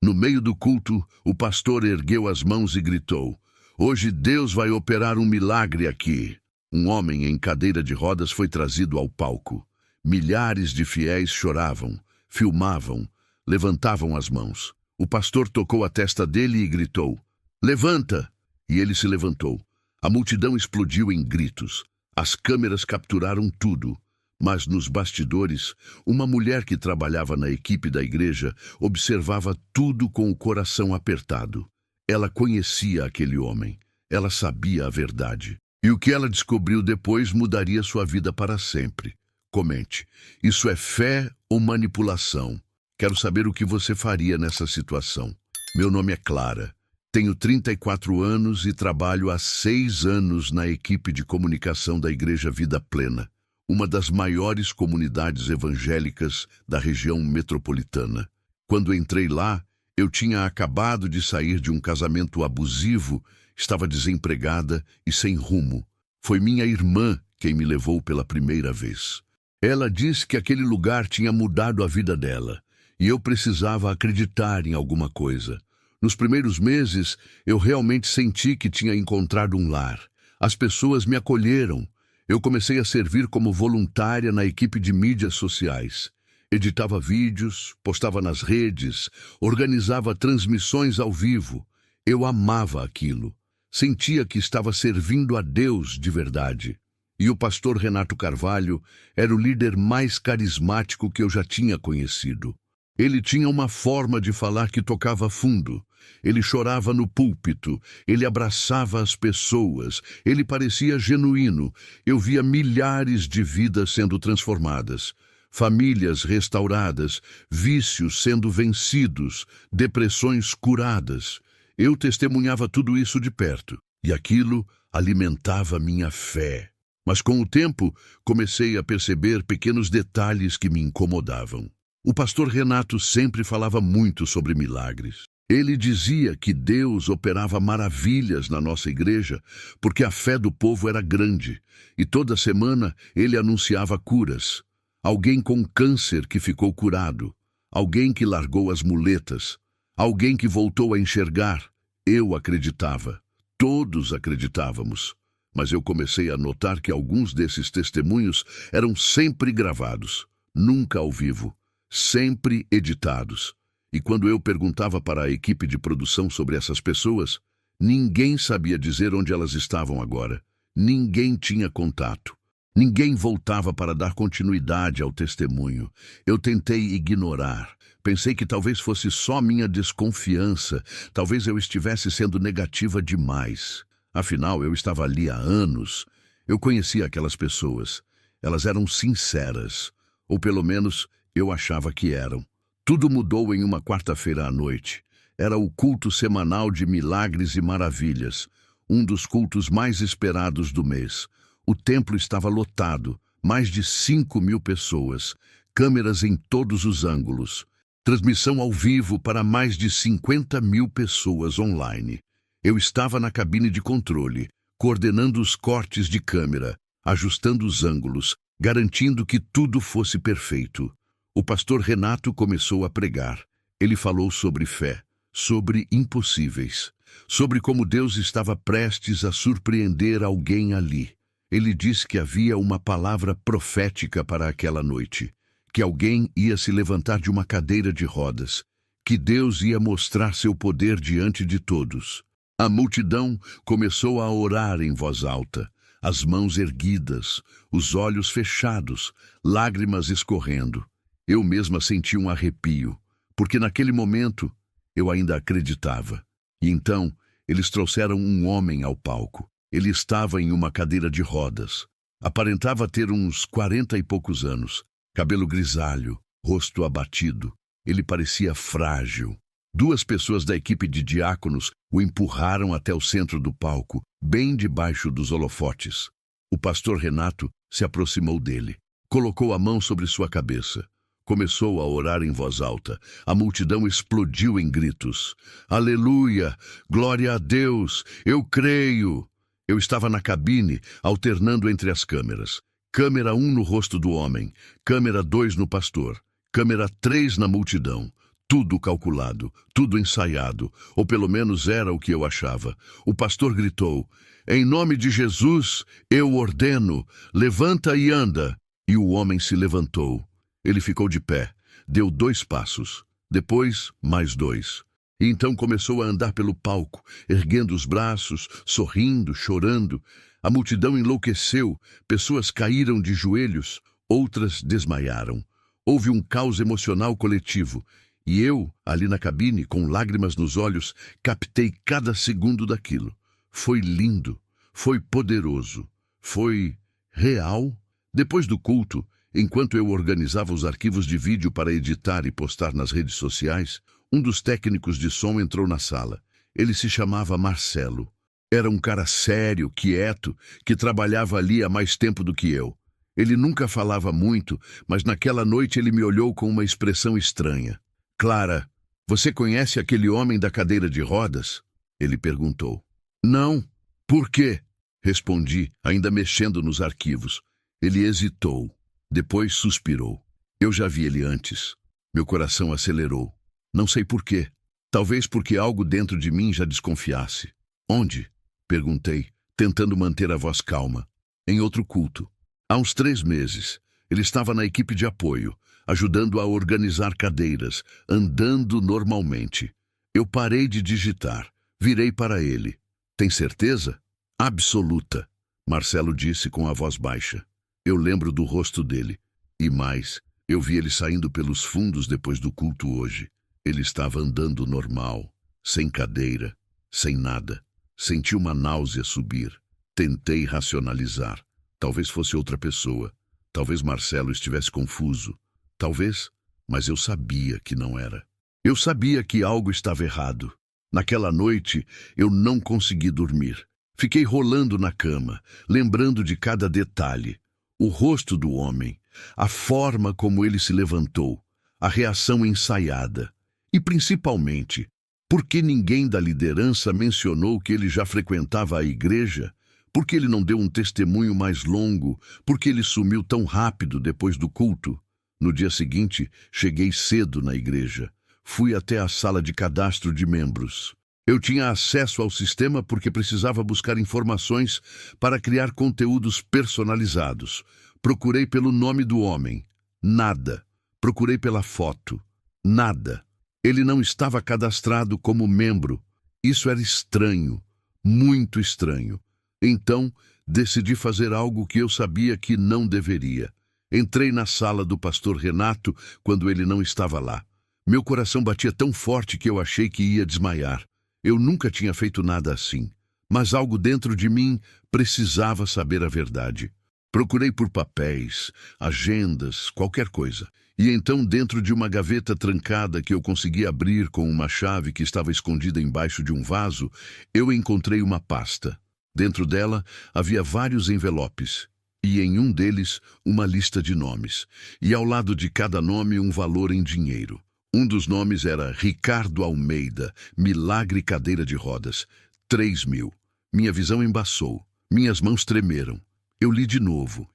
No meio do culto, o pastor ergueu as mãos e gritou: "Hoje Deus vai operar um milagre aqui." Um homem em cadeira de rodas foi trazido ao palco. Milhares de fiéis choravam, filmavam, levantavam as mãos. O pastor tocou a testa dele e gritou: "Levanta!" E ele se levantou. A multidão explodiu em gritos. As câmeras capturaram tudo. Mas nos bastidores, uma mulher que trabalhava na equipe da igreja observava tudo com o coração apertado. Ela conhecia aquele homem. Ela sabia a verdade. E o que ela descobriu depois mudaria sua vida para sempre. Comente. Isso é fé ou manipulação? Quero saber o que você faria nessa situação. Meu nome é Clara. Tenho 34 anos e trabalho há 6 anos na equipe de comunicação da Igreja Vida Plena, uma das maiores comunidades evangélicas da região metropolitana. Quando entrei lá, eu tinha acabado de sair de um casamento abusivo, estava desempregada e sem rumo. Foi minha irmã quem me levou pela primeira vez. Ela disse que aquele lugar tinha mudado a vida dela, e eu precisava acreditar em alguma coisa. Nos primeiros meses, eu realmente senti que tinha encontrado um lar. As pessoas me acolheram. Eu comecei a servir como voluntária na equipe de mídias sociais. Editava vídeos, postava nas redes, organizava transmissões ao vivo. Eu amava aquilo. Sentia que estava servindo a Deus de verdade. E o pastor Renato Carvalho era o líder mais carismático que eu já tinha conhecido. Ele tinha uma forma de falar que tocava fundo. Ele chorava no púlpito, ele abraçava as pessoas, ele parecia genuíno. Eu via milhares de vidas sendo transformadas, famílias restauradas, vícios sendo vencidos, depressões curadas. Eu testemunhava tudo isso de perto, e aquilo alimentava minha fé. Mas com o tempo, comecei a perceber pequenos detalhes que me incomodavam. O pastor Renato sempre falava muito sobre milagres. Ele dizia que Deus operava maravilhas na nossa igreja porque a fé do povo era grande, e toda semana ele anunciava curas. Alguém com câncer que ficou curado, alguém que largou as muletas, alguém que voltou a enxergar. Eu acreditava, todos acreditávamos, mas eu comecei a notar que alguns desses testemunhos eram sempre gravados, nunca ao vivo. Sempre editados. E quando eu perguntava para a equipe de produção sobre essas pessoas, ninguém sabia dizer onde elas estavam agora. Ninguém tinha contato. Ninguém voltava para dar continuidade ao testemunho. Eu tentei ignorar. Pensei que talvez fosse só minha desconfiança. Talvez eu estivesse sendo negativa demais. Afinal, eu estava ali há anos. Eu conhecia aquelas pessoas. Elas eram sinceras. Ou pelo menos eu achava que eram. Tudo mudou em uma quarta-feira à noite. Era o culto semanal de milagres e maravilhas, um dos cultos mais esperados do mês. O templo estava lotado, mais de 5.000 pessoas, câmeras em todos os ângulos, transmissão ao vivo para mais de 50.000 pessoas online. Eu estava na cabine de controle, coordenando os cortes de câmera, ajustando os ângulos, garantindo que tudo fosse perfeito. O pastor Renato começou a pregar. Ele falou sobre fé, sobre impossíveis, sobre como Deus estava prestes a surpreender alguém ali. Ele disse que havia uma palavra profética para aquela noite, que alguém ia se levantar de uma cadeira de rodas, que Deus ia mostrar seu poder diante de todos. A multidão começou a orar em voz alta, as mãos erguidas, os olhos fechados, lágrimas escorrendo. Eu mesma senti um arrepio, porque naquele momento eu ainda acreditava. E então eles trouxeram um homem ao palco. Ele estava em uma cadeira de rodas. Aparentava ter uns 40 e poucos anos, cabelo grisalho, rosto abatido. Ele parecia frágil. 2 pessoas da equipe de diáconos o empurraram até o centro do palco, bem debaixo dos holofotes. O pastor Renato se aproximou dele, colocou a mão sobre sua cabeça. Começou a orar em voz alta. A multidão explodiu em gritos. Aleluia! Glória a Deus! Eu creio! Eu estava na cabine, alternando entre as câmeras. Câmera 1 no rosto do homem, câmera 2 no pastor, câmera 3 na multidão. Tudo calculado, tudo ensaiado, ou pelo menos era o que eu achava. O pastor gritou: "Em nome de Jesus, eu ordeno, levanta e anda." E o homem se levantou. Ele ficou de pé, deu 2 passos, depois mais 2. E então começou a andar pelo palco, erguendo os braços, sorrindo, chorando. A multidão enlouqueceu, pessoas caíram de joelhos, outras desmaiaram. Houve um caos emocional coletivo. E eu, ali na cabine, com lágrimas nos olhos, captei cada segundo daquilo. Foi lindo, foi poderoso, foi real. Depois do culto, enquanto eu organizava os arquivos de vídeo para editar e postar nas redes sociais, um dos técnicos de som entrou na sala. Ele se chamava Marcelo. Era um cara sério, quieto, que trabalhava ali há mais tempo do que eu. Ele nunca falava muito, mas naquela noite ele me olhou com uma expressão estranha. "Clara, você conhece aquele homem da cadeira de rodas?" Ele perguntou. "Não. Por quê?" Respondi, ainda mexendo nos arquivos. Ele hesitou. Depois suspirou. "Eu já vi ele antes." Meu coração acelerou. Não sei por quê. Talvez porque algo dentro de mim já desconfiasse. "Onde?" Perguntei, tentando manter a voz calma. "Em outro culto. Há uns 3 meses. Ele estava na equipe de apoio, ajudando a organizar cadeiras, andando normalmente. Eu parei de digitar. Virei para ele. "Tem certeza?" "Absoluta," Marcelo disse com a voz baixa. Eu lembro do rosto dele. E mais, eu vi ele saindo pelos fundos depois do culto hoje. Ele estava andando normal, sem cadeira, sem nada. Senti uma náusea subir. Tentei racionalizar. Talvez fosse outra pessoa. Talvez Marcelo estivesse confuso. Talvez, mas eu sabia que não era. Eu sabia que algo estava errado. Naquela noite, eu não consegui dormir. Fiquei rolando na cama, lembrando de cada detalhe. O rosto do homem, a forma como ele se levantou, a reação ensaiada. E, principalmente, por que ninguém da liderança mencionou que ele já frequentava a igreja? Por que ele não deu um testemunho mais longo? Por que ele sumiu tão rápido depois do culto? No dia seguinte, cheguei cedo na igreja. Fui até a sala de cadastro de membros. Eu tinha acesso ao sistema porque precisava buscar informações para criar conteúdos personalizados. Procurei pelo nome do homem. Nada. Procurei pela foto. Nada. Ele não estava cadastrado como membro. Isso era estranho. Muito estranho. Então, decidi fazer algo que eu sabia que não deveria. Entrei na sala do pastor Renato quando ele não estava lá. Meu coração batia tão forte que eu achei que ia desmaiar. Eu nunca tinha feito nada assim, mas algo dentro de mim precisava saber a verdade. Procurei por papéis, agendas, qualquer coisa. E então, dentro de uma gaveta trancada que eu consegui abrir com uma chave que estava escondida embaixo de um vaso, eu encontrei uma pasta. Dentro dela havia vários envelopes, e em um deles uma lista de nomes, e ao lado de cada nome um valor em dinheiro. Um dos nomes era Ricardo Almeida, Milagre Cadeira de Rodas, 3.000. Minha visão embaçou, minhas mãos tremeram. Eu li de novo,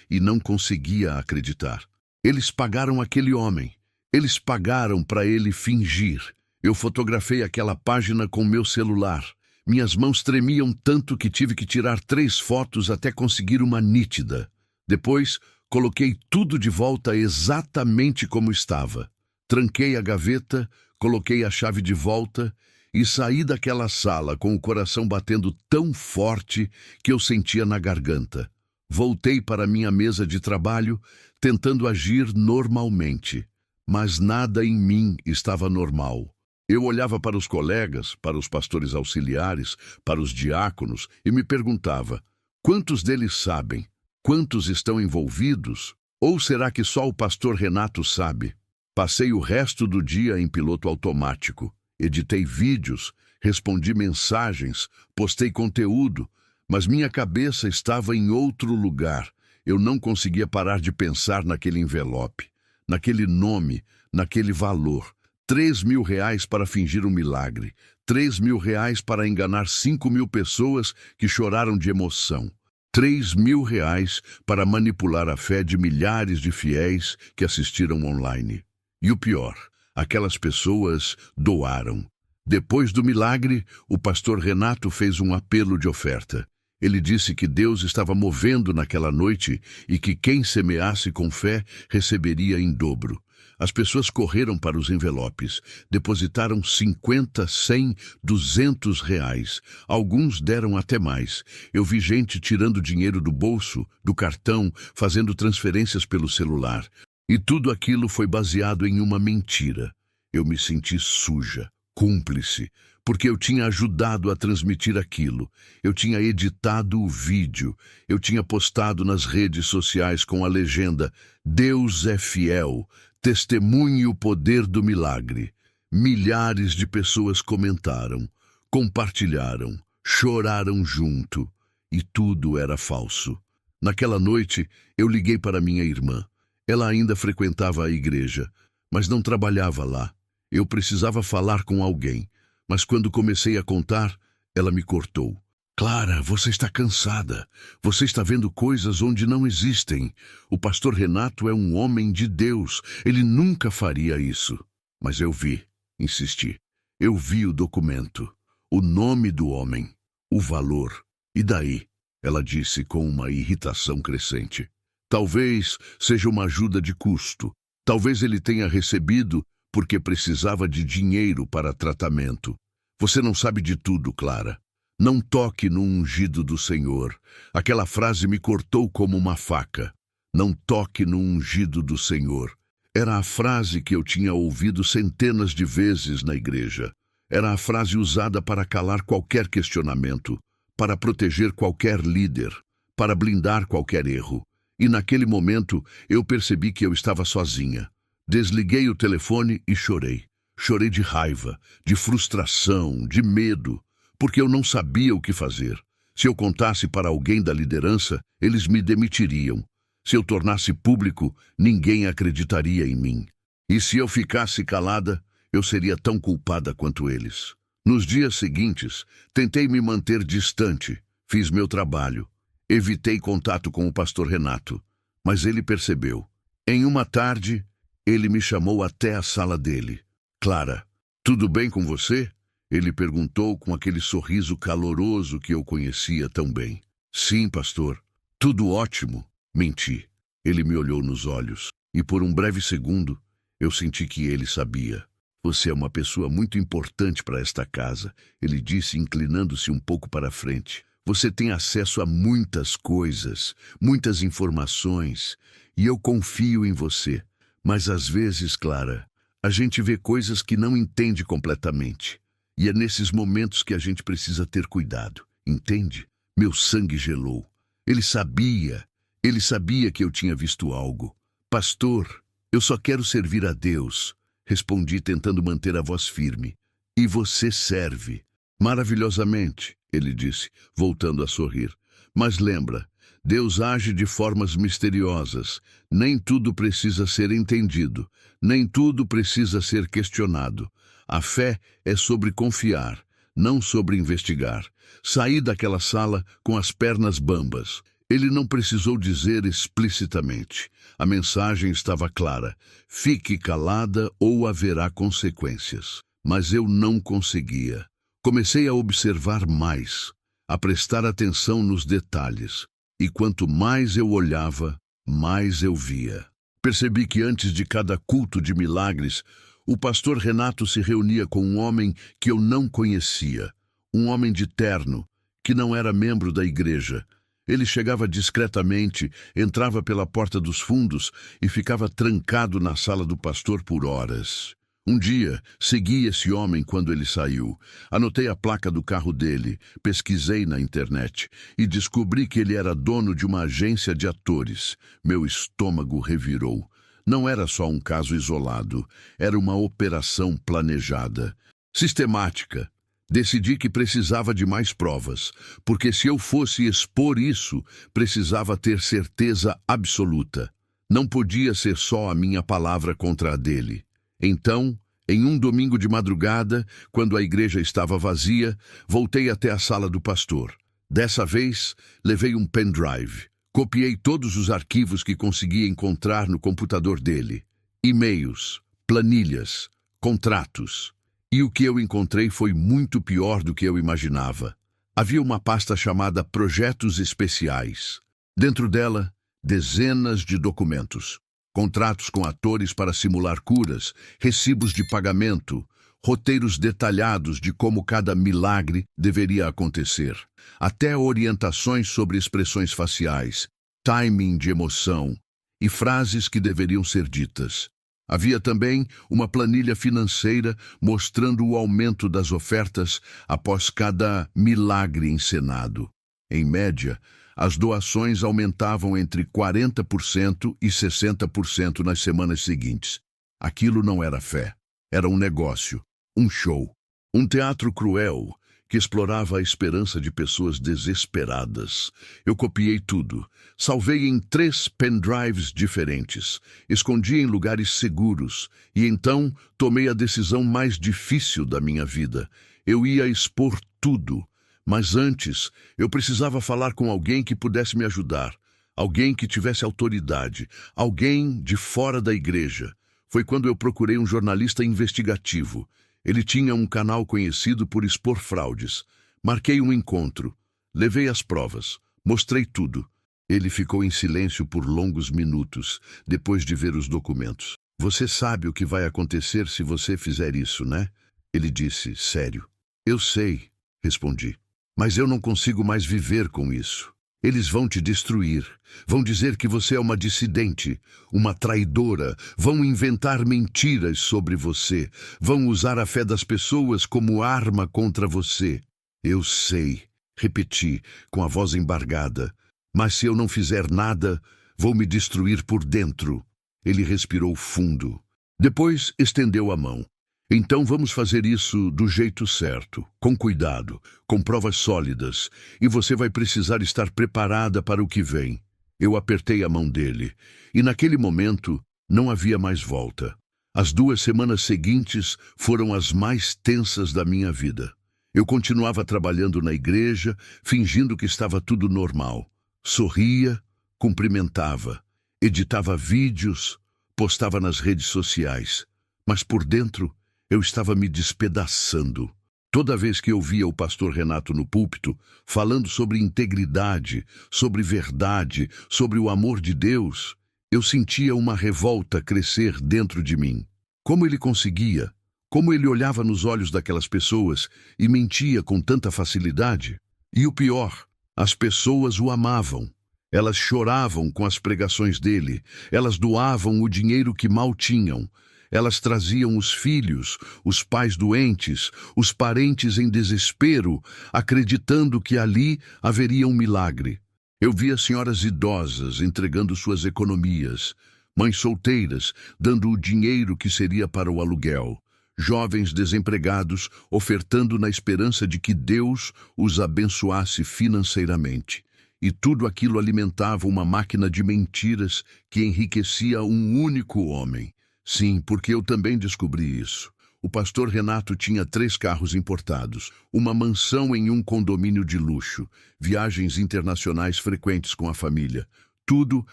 e não conseguia acreditar. Eles pagaram aquele homem. Eles pagaram para ele fingir. Eu fotografei aquela página com meu celular. Minhas mãos tremiam tanto que tive que tirar 3 fotos até conseguir uma nítida. Depois, coloquei tudo de volta exatamente como estava. Tranquei a gaveta, coloquei a chave de volta e saí daquela sala com o coração batendo tão forte que eu sentia na garganta. Voltei para minha mesa de trabalho, tentando agir normalmente, mas nada em mim estava normal. Eu olhava para os colegas, para os pastores auxiliares, para os diáconos e me perguntava: quantos deles sabem? Quantos estão envolvidos? Ou será que só o pastor Renato sabe? Passei o resto do dia em piloto automático. Editei vídeos, respondi mensagens, postei conteúdo, mas minha cabeça estava em outro lugar. Eu não conseguia parar de pensar naquele envelope, naquele nome, naquele valor. 3.000 reais para fingir um milagre. 3.000 reais para enganar 5.000 pessoas que choraram de emoção. 3.000 reais para manipular a fé de milhares de fiéis que assistiram online. E o pior, Aquelas pessoas doaram. Depois do milagre, o pastor Renato fez um apelo de oferta. Ele disse que Deus estava movendo naquela noite e que quem semeasse com fé receberia em dobro. As pessoas correram para os envelopes, depositaram 50, 100, R$ 200. Alguns deram até mais. Eu vi gente tirando dinheiro do bolso, do cartão, fazendo transferências pelo celular. E tudo aquilo foi baseado em uma mentira. Eu me senti suja, cúmplice, porque eu tinha ajudado a transmitir aquilo. Eu tinha editado o vídeo. Eu tinha postado nas redes sociais com a legenda "Deus é fiel, testemunhe o poder do milagre". Milhares de pessoas comentaram, compartilharam, choraram junto. E tudo era falso. Naquela noite, eu liguei para minha irmã. Ela ainda frequentava a igreja, mas não trabalhava lá. Eu precisava falar com alguém, mas quando comecei a contar, ela me cortou. "Clara, você está cansada. Você está vendo coisas onde não existem. O pastor Renato é um homem de Deus. Ele nunca faria isso." Mas eu vi, insisti. Eu vi o documento, o nome do homem, o valor. "E daí?" ela disse com uma irritação crescente. "Talvez seja uma ajuda de custo. Talvez ele tenha recebido porque precisava de dinheiro para tratamento. Você não sabe de tudo, Clara. Não toque no ungido do Senhor." Aquela frase me cortou como uma faca. Não toque no ungido do Senhor. Era a frase que eu tinha ouvido centenas de vezes na igreja. Era a frase usada para calar qualquer questionamento, para proteger qualquer líder, para blindar qualquer erro. E naquele momento eu percebi que eu estava sozinha. Desliguei o telefone e chorei. Chorei de raiva, de frustração, de medo, porque eu não sabia o que fazer. Se eu contasse para alguém da liderança, eles me demitiriam. Se eu tornasse público, ninguém acreditaria em mim. E se eu ficasse calada, eu seria tão culpada quanto eles. Nos dias seguintes, tentei me manter distante. Fiz meu trabalho. Evitei contato com o pastor Renato, mas ele percebeu. Em uma tarde, ele me chamou até a sala dele. "Clara, tudo bem com você?" ele perguntou com aquele sorriso caloroso que eu conhecia tão bem. "Sim, pastor. Tudo ótimo." Menti. Ele me olhou nos olhos e por um breve segundo eu senti que ele sabia. "Você é uma pessoa muito importante para esta casa", ele disse, inclinando-se um pouco para a frente. "Você tem acesso a muitas coisas, muitas informações, e eu confio em você. Mas às vezes, Clara, a gente vê coisas que não entende completamente. E é nesses momentos que a gente precisa ter cuidado, entende?" Meu sangue gelou. Ele sabia que eu tinha visto algo. "Pastor, eu só quero servir a Deus", respondi tentando manter a voz firme. "E você serve." "Maravilhosamente", ele disse, voltando a sorrir. "Mas lembra, Deus age de formas misteriosas. Nem tudo precisa ser entendido. Nem tudo precisa ser questionado. A fé é sobre confiar, não sobre investigar." Saí daquela sala com as pernas bambas. Ele não precisou dizer explicitamente. A mensagem estava clara. Fique calada ou haverá consequências. Mas eu não conseguia. Comecei a observar mais, a prestar atenção nos detalhes. E quanto mais eu olhava, mais eu via. Percebi que antes de cada culto de milagres, o pastor Renato se reunia com um homem que eu não conhecia. Um homem de terno, que não era membro da igreja. Ele chegava discretamente, entrava pela porta dos fundos e ficava trancado na sala do pastor por horas. Um dia, segui esse homem quando ele saiu. Anotei a placa do carro dele, pesquisei na internet e descobri que ele era dono de uma agência de atores. Meu estômago revirou. Não era só um caso isolado, era uma operação planejada, sistemática. Decidi que precisava de mais provas, porque se eu fosse expor isso, precisava ter certeza absoluta. Não podia ser só a minha palavra contra a dele. Então, em um domingo de madrugada, quando a igreja estava vazia, voltei até a sala do pastor. Dessa vez, levei um pendrive. Copiei todos os arquivos que consegui encontrar no computador dele. E-mails, planilhas, contratos. E o que eu encontrei foi muito pior do que eu imaginava. Havia uma pasta chamada Projetos Especiais. Dentro dela, dezenas de documentos. Contratos com atores para simular curas, recibos de pagamento, roteiros detalhados de como cada milagre deveria acontecer, até orientações sobre expressões faciais, timing de emoção e frases que deveriam ser ditas. Havia também uma planilha financeira mostrando o aumento das ofertas após cada milagre encenado. Em média, as doações aumentavam entre 40% e 60% nas semanas seguintes. Aquilo não era fé, era um negócio, um show, um teatro cruel que explorava a esperança de pessoas desesperadas. Eu copiei tudo, salvei em 3 pendrives diferentes, escondi em lugares seguros e então tomei a decisão mais difícil da minha vida. Eu ia expor tudo, mas antes eu precisava falar com alguém que pudesse me ajudar, alguém que tivesse autoridade, alguém de fora da igreja. Foi quando eu procurei um jornalista investigativo. Ele tinha um canal conhecido por expor fraudes. Marquei um encontro, levei as provas, mostrei tudo. Ele ficou em silêncio por longos minutos, depois de ver os documentos. Você sabe o que vai acontecer se você fizer isso, né? Ele disse, sério. Eu sei, respondi. Mas eu não consigo mais viver com isso. Eles vão te destruir, vão dizer que você é uma dissidente, uma traidora, vão inventar mentiras sobre você, vão usar a fé das pessoas como arma contra você. Eu sei, repeti, com a voz embargada, mas se eu não fizer nada, vou me destruir por dentro. Ele respirou fundo. Depois estendeu a mão. Então vamos fazer isso do jeito certo, com cuidado, com provas sólidas, e você vai precisar estar preparada para o que vem. Eu apertei a mão dele, e naquele momento não havia mais volta. As 2 semanas seguintes foram as mais tensas da minha vida. Eu continuava trabalhando na igreja, fingindo que estava tudo normal. Sorria, cumprimentava, editava vídeos, postava nas redes sociais, mas por dentro eu estava me despedaçando. Toda vez que eu via o pastor Renato no púlpito, falando sobre integridade, sobre verdade, sobre o amor de Deus, eu sentia uma revolta crescer dentro de mim. Como ele conseguia? Como ele olhava nos olhos daquelas pessoas e mentia com tanta facilidade? E o pior, as pessoas o amavam. Elas choravam com as pregações dele, elas doavam o dinheiro que mal tinham. Elas traziam os filhos, os pais doentes, os parentes em desespero, acreditando que ali haveria um milagre. Eu via senhoras idosas entregando suas economias, mães solteiras dando o dinheiro que seria para o aluguel, jovens desempregados ofertando na esperança de que Deus os abençoasse financeiramente. E tudo aquilo alimentava uma máquina de mentiras que enriquecia um único homem. Sim, porque eu também descobri isso. O pastor Renato tinha 3 carros importados, uma mansão em um condomínio de luxo, viagens internacionais frequentes com a família. Tudo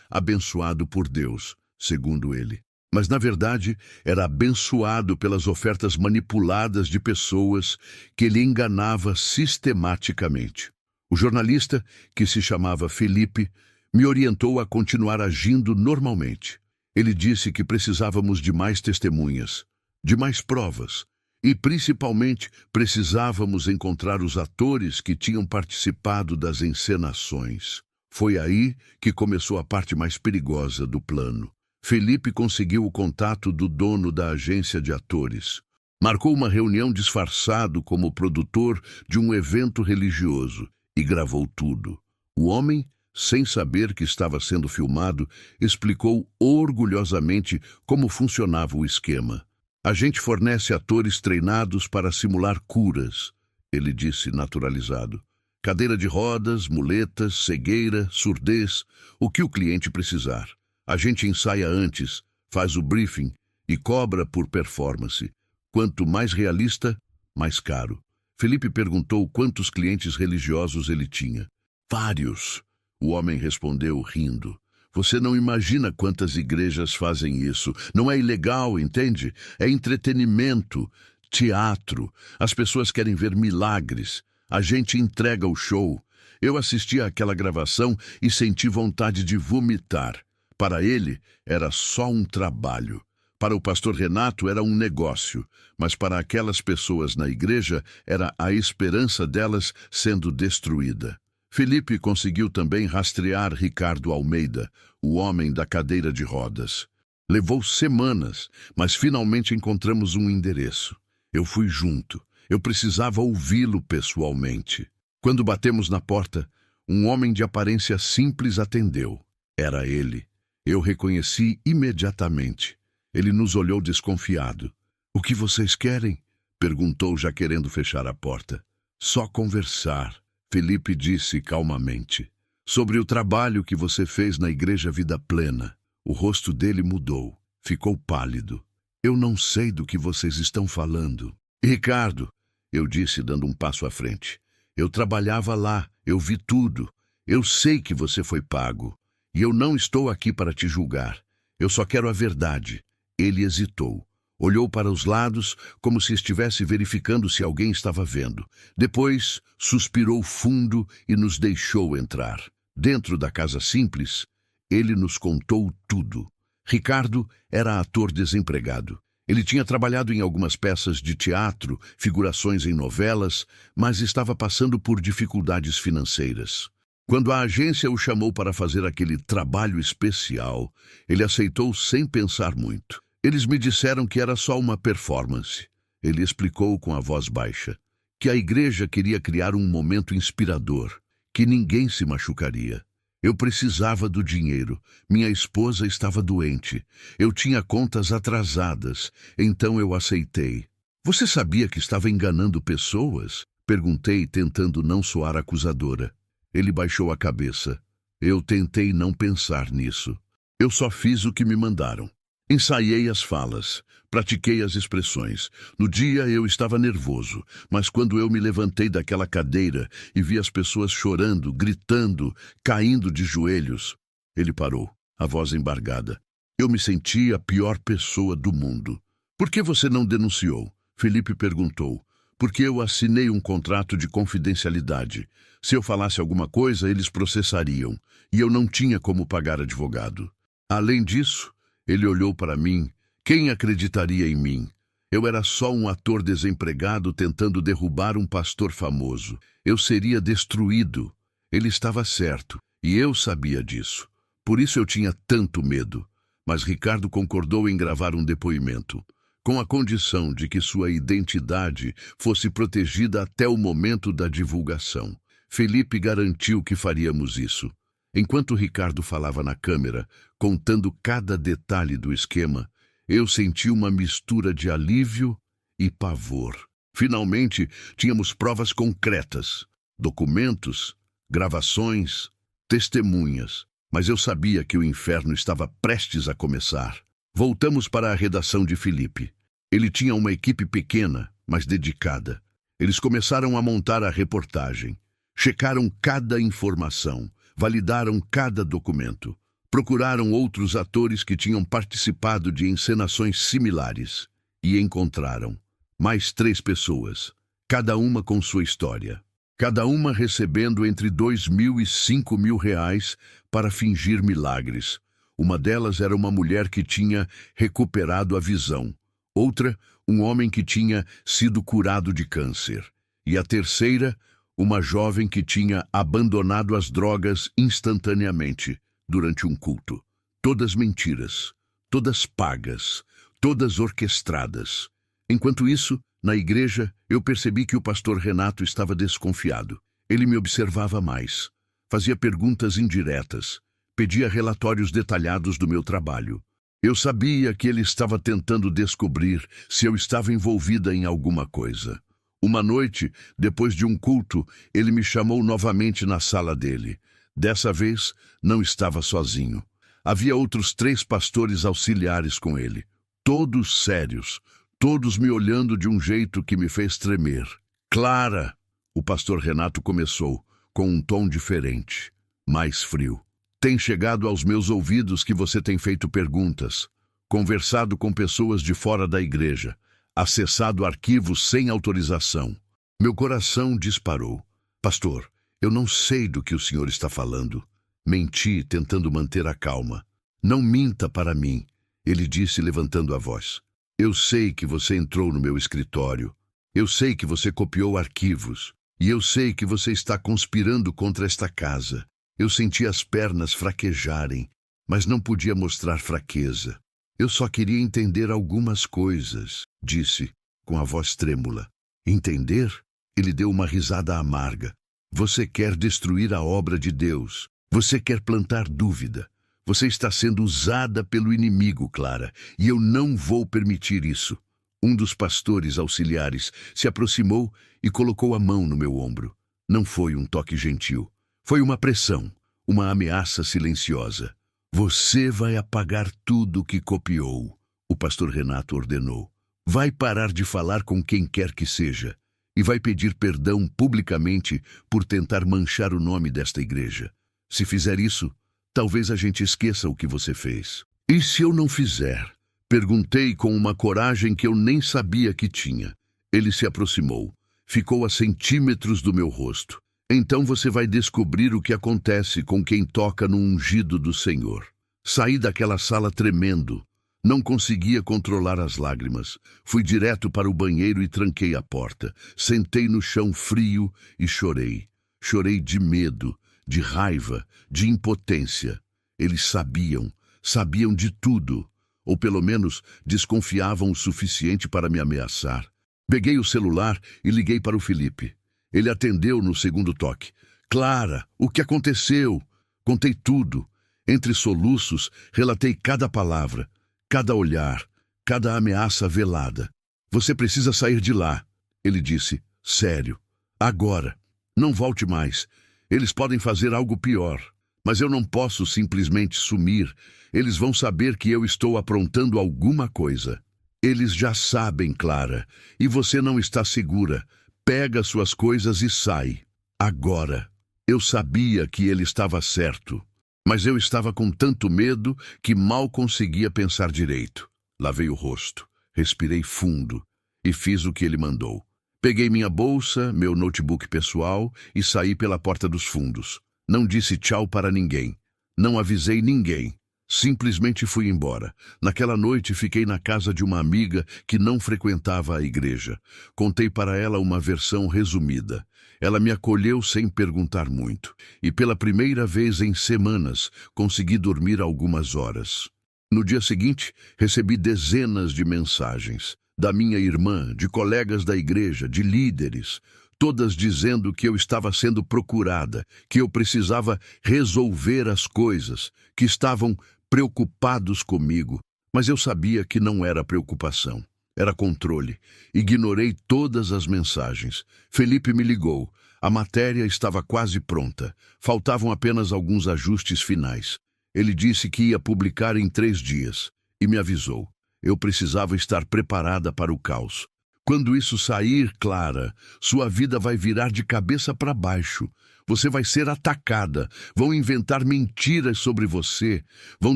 abençoado por Deus, segundo ele. Mas, na verdade, era abençoado pelas ofertas manipuladas de pessoas que ele enganava sistematicamente. O jornalista, que se chamava Felipe, me orientou a continuar agindo normalmente. Ele disse que precisávamos de mais testemunhas, de mais provas, e principalmente precisávamos encontrar os atores que tinham participado das encenações. Foi aí que começou a parte mais perigosa do plano. Felipe conseguiu o contato do dono da agência de atores. Marcou uma reunião disfarçado como produtor de um evento religioso e gravou tudo. O homem, sem saber que estava sendo filmado, explicou orgulhosamente como funcionava o esquema. A gente fornece atores treinados para simular curas, ele disse naturalizado. Cadeira de rodas, muletas, cegueira, surdez, o que o cliente precisar. A gente ensaia antes, faz o briefing e cobra por performance. Quanto mais realista, mais caro. Felipe perguntou quantos clientes religiosos ele tinha. Vários. O homem respondeu rindo. Você não imagina quantas igrejas fazem isso. Não é ilegal, entende? É entretenimento, teatro. As pessoas querem ver milagres. A gente entrega o show. Eu assisti àquela gravação e senti vontade de vomitar. Para ele, era só um trabalho. Para o pastor Renato, era um negócio. Mas para aquelas pessoas na igreja, era a esperança delas sendo destruída. Felipe conseguiu também rastrear Ricardo Almeida, o homem da cadeira de rodas. Levou semanas, mas finalmente encontramos um endereço. Eu fui junto. Eu precisava ouvi-lo pessoalmente. Quando batemos na porta, um homem de aparência simples atendeu. Era ele. Eu reconheci imediatamente. Ele nos olhou desconfiado. "O que vocês querem?" perguntou, já querendo fechar a porta. "Só conversar", Felipe disse calmamente. "Sobre o trabalho que você fez na Igreja Vida Plena." O rosto dele mudou. Ficou pálido. "Eu não sei do que vocês estão falando." "Ricardo", eu disse, dando um passo à frente. "Eu trabalhava lá, eu vi tudo. Eu sei que você foi pago. E eu não estou aqui para te julgar. Eu só quero a verdade." Ele hesitou. Olhou para os lados, como se estivesse verificando se alguém estava vendo. Depois, suspirou fundo e nos deixou entrar. Dentro da casa simples, ele nos contou tudo. Ricardo era ator desempregado. Ele tinha trabalhado em algumas peças de teatro, figurações em novelas, mas estava passando por dificuldades financeiras. Quando a agência o chamou para fazer aquele trabalho especial, ele aceitou sem pensar muito. Eles me disseram que era só uma performance. Ele explicou com a voz baixa que a igreja queria criar um momento inspirador, que ninguém se machucaria. Eu precisava do dinheiro. Minha esposa estava doente. Eu tinha contas atrasadas, então eu aceitei. "Você sabia que estava enganando pessoas?" perguntei, tentando não soar acusadora. Ele baixou a cabeça. "Eu tentei não pensar nisso. Eu só fiz o que me mandaram." Ensaiei as falas, pratiquei as expressões. No dia eu estava nervoso, mas quando eu me levantei daquela cadeira e vi as pessoas chorando, gritando, caindo de joelhos, ele parou, a voz embargada. Eu me senti a pior pessoa do mundo. "Por que você não denunciou?" Felipe perguntou. "Porque eu assinei um contrato de confidencialidade. Se eu falasse alguma coisa, eles processariam, e eu não tinha como pagar advogado. Além disso," ele olhou para mim. "Quem acreditaria em mim? Eu era só um ator desempregado tentando derrubar um pastor famoso. Eu seria destruído." Ele estava certo, e eu sabia disso. Por isso eu tinha tanto medo. Mas Ricardo concordou em gravar um depoimento, com a condição de que sua identidade fosse protegida até o momento da divulgação. Felipe garantiu que faríamos isso. Enquanto Ricardo falava na câmera, contando cada detalhe do esquema, eu senti uma mistura de alívio e pavor. Finalmente, tínhamos provas concretas, documentos, gravações, testemunhas, mas eu sabia que o inferno estava prestes a começar. Voltamos para a redação de Felipe. Ele tinha uma equipe pequena, mas dedicada. Eles começaram a montar a reportagem. Checaram cada informação. Validaram cada documento. Procuraram outros atores que tinham participado de encenações similares. E encontraram mais 3 pessoas, cada uma com sua história. Cada uma recebendo entre R$2.000 e R$5.000 para fingir milagres. Uma delas era uma mulher que tinha recuperado a visão. Outra, um homem que tinha sido curado de câncer. E a terceira, uma jovem que tinha abandonado as drogas instantaneamente durante um culto. Todas mentiras, todas pagas, todas orquestradas. Enquanto isso, na igreja, eu percebi que o pastor Renato estava desconfiado. Ele me observava mais, fazia perguntas indiretas, pedia relatórios detalhados do meu trabalho. Eu sabia que ele estava tentando descobrir se eu estava envolvida em alguma coisa. Uma noite, depois de um culto, ele me chamou novamente na sala dele. Dessa vez, não estava sozinho. Havia outros 3 pastores auxiliares com ele, todos sérios, todos me olhando de um jeito que me fez tremer. "Clara", o pastor Renato começou, com um tom diferente, mais frio. Tem chegado aos meus ouvidos que você tem feito perguntas, conversado com pessoas de fora da igreja, acessado arquivos sem autorização. Meu coração disparou. Pastor, eu não sei do que o senhor está falando. Menti, tentando manter a calma. Não minta para mim, ele disse levantando a voz. Eu sei que você entrou no meu escritório. Eu sei que você copiou arquivos. E eu sei que você está conspirando contra esta casa. Eu senti as pernas fraquejarem, mas não podia mostrar fraqueza. Eu só queria entender algumas coisas, disse, com a voz trêmula. Entender? Ele deu uma risada amarga. Você quer destruir a obra de Deus. Você quer plantar dúvida. Você está sendo usada pelo inimigo, Clara, e eu não vou permitir isso. Um dos pastores auxiliares se aproximou e colocou a mão no meu ombro. Não foi um toque gentil. Foi uma pressão, uma ameaça silenciosa. Você vai apagar tudo que copiou, o pastor Renato ordenou. Vai parar de falar com quem quer que seja e vai pedir perdão publicamente por tentar manchar o nome desta igreja. Se fizer isso, talvez a gente esqueça o que você fez. E se eu não fizer? Perguntei com uma coragem que eu nem sabia que tinha. Ele se aproximou. Ficou a centímetros do meu rosto. Então você vai descobrir o que acontece com quem toca no ungido do Senhor. Saí daquela sala tremendo. Não conseguia controlar as lágrimas. Fui direto para o banheiro e tranquei a porta. Sentei no chão frio e chorei. Chorei de medo, de raiva, de impotência. Eles sabiam de tudo. Ou pelo menos desconfiavam o suficiente para me ameaçar. Peguei o celular e liguei para o Felipe. Ele atendeu no segundo toque. Clara, o que aconteceu? Contei tudo. Entre soluços, relatei cada palavra, cada olhar, cada ameaça velada. Você precisa sair de lá, ele disse, sério. Agora. Não volte mais. Eles podem fazer algo pior. Mas eu não posso simplesmente sumir. Eles vão saber que eu estou aprontando alguma coisa. Eles já sabem, Clara, e você não está segura. Pega suas coisas e sai. Agora. Eu sabia que ele estava certo, mas eu estava com tanto medo que mal conseguia pensar direito. Lavei o rosto, respirei fundo e fiz o que ele mandou. Peguei minha bolsa, meu notebook pessoal e saí pela porta dos fundos. Não disse tchau para ninguém. Não avisei ninguém. Simplesmente fui embora. Naquela noite fiquei na casa de uma amiga que não frequentava a igreja. Contei para ela uma versão resumida. Ela me acolheu sem perguntar muito. E pela primeira vez em semanas, consegui dormir algumas horas. No dia seguinte, recebi dezenas de mensagens. Da minha irmã, de colegas da igreja, de líderes. Todas dizendo que eu estava sendo procurada, que eu precisava resolver as coisas, que estavam preocupados comigo, mas eu sabia que não era preocupação, era controle. Ignorei todas as mensagens. Felipe me ligou. A matéria estava quase pronta. Faltavam apenas alguns ajustes finais. Ele disse que ia publicar em 3 dias e me avisou. Eu precisava estar preparada para o caos. Quando isso sair, Clara, sua vida vai virar de cabeça para baixo. Você vai ser atacada, vão inventar mentiras sobre você, vão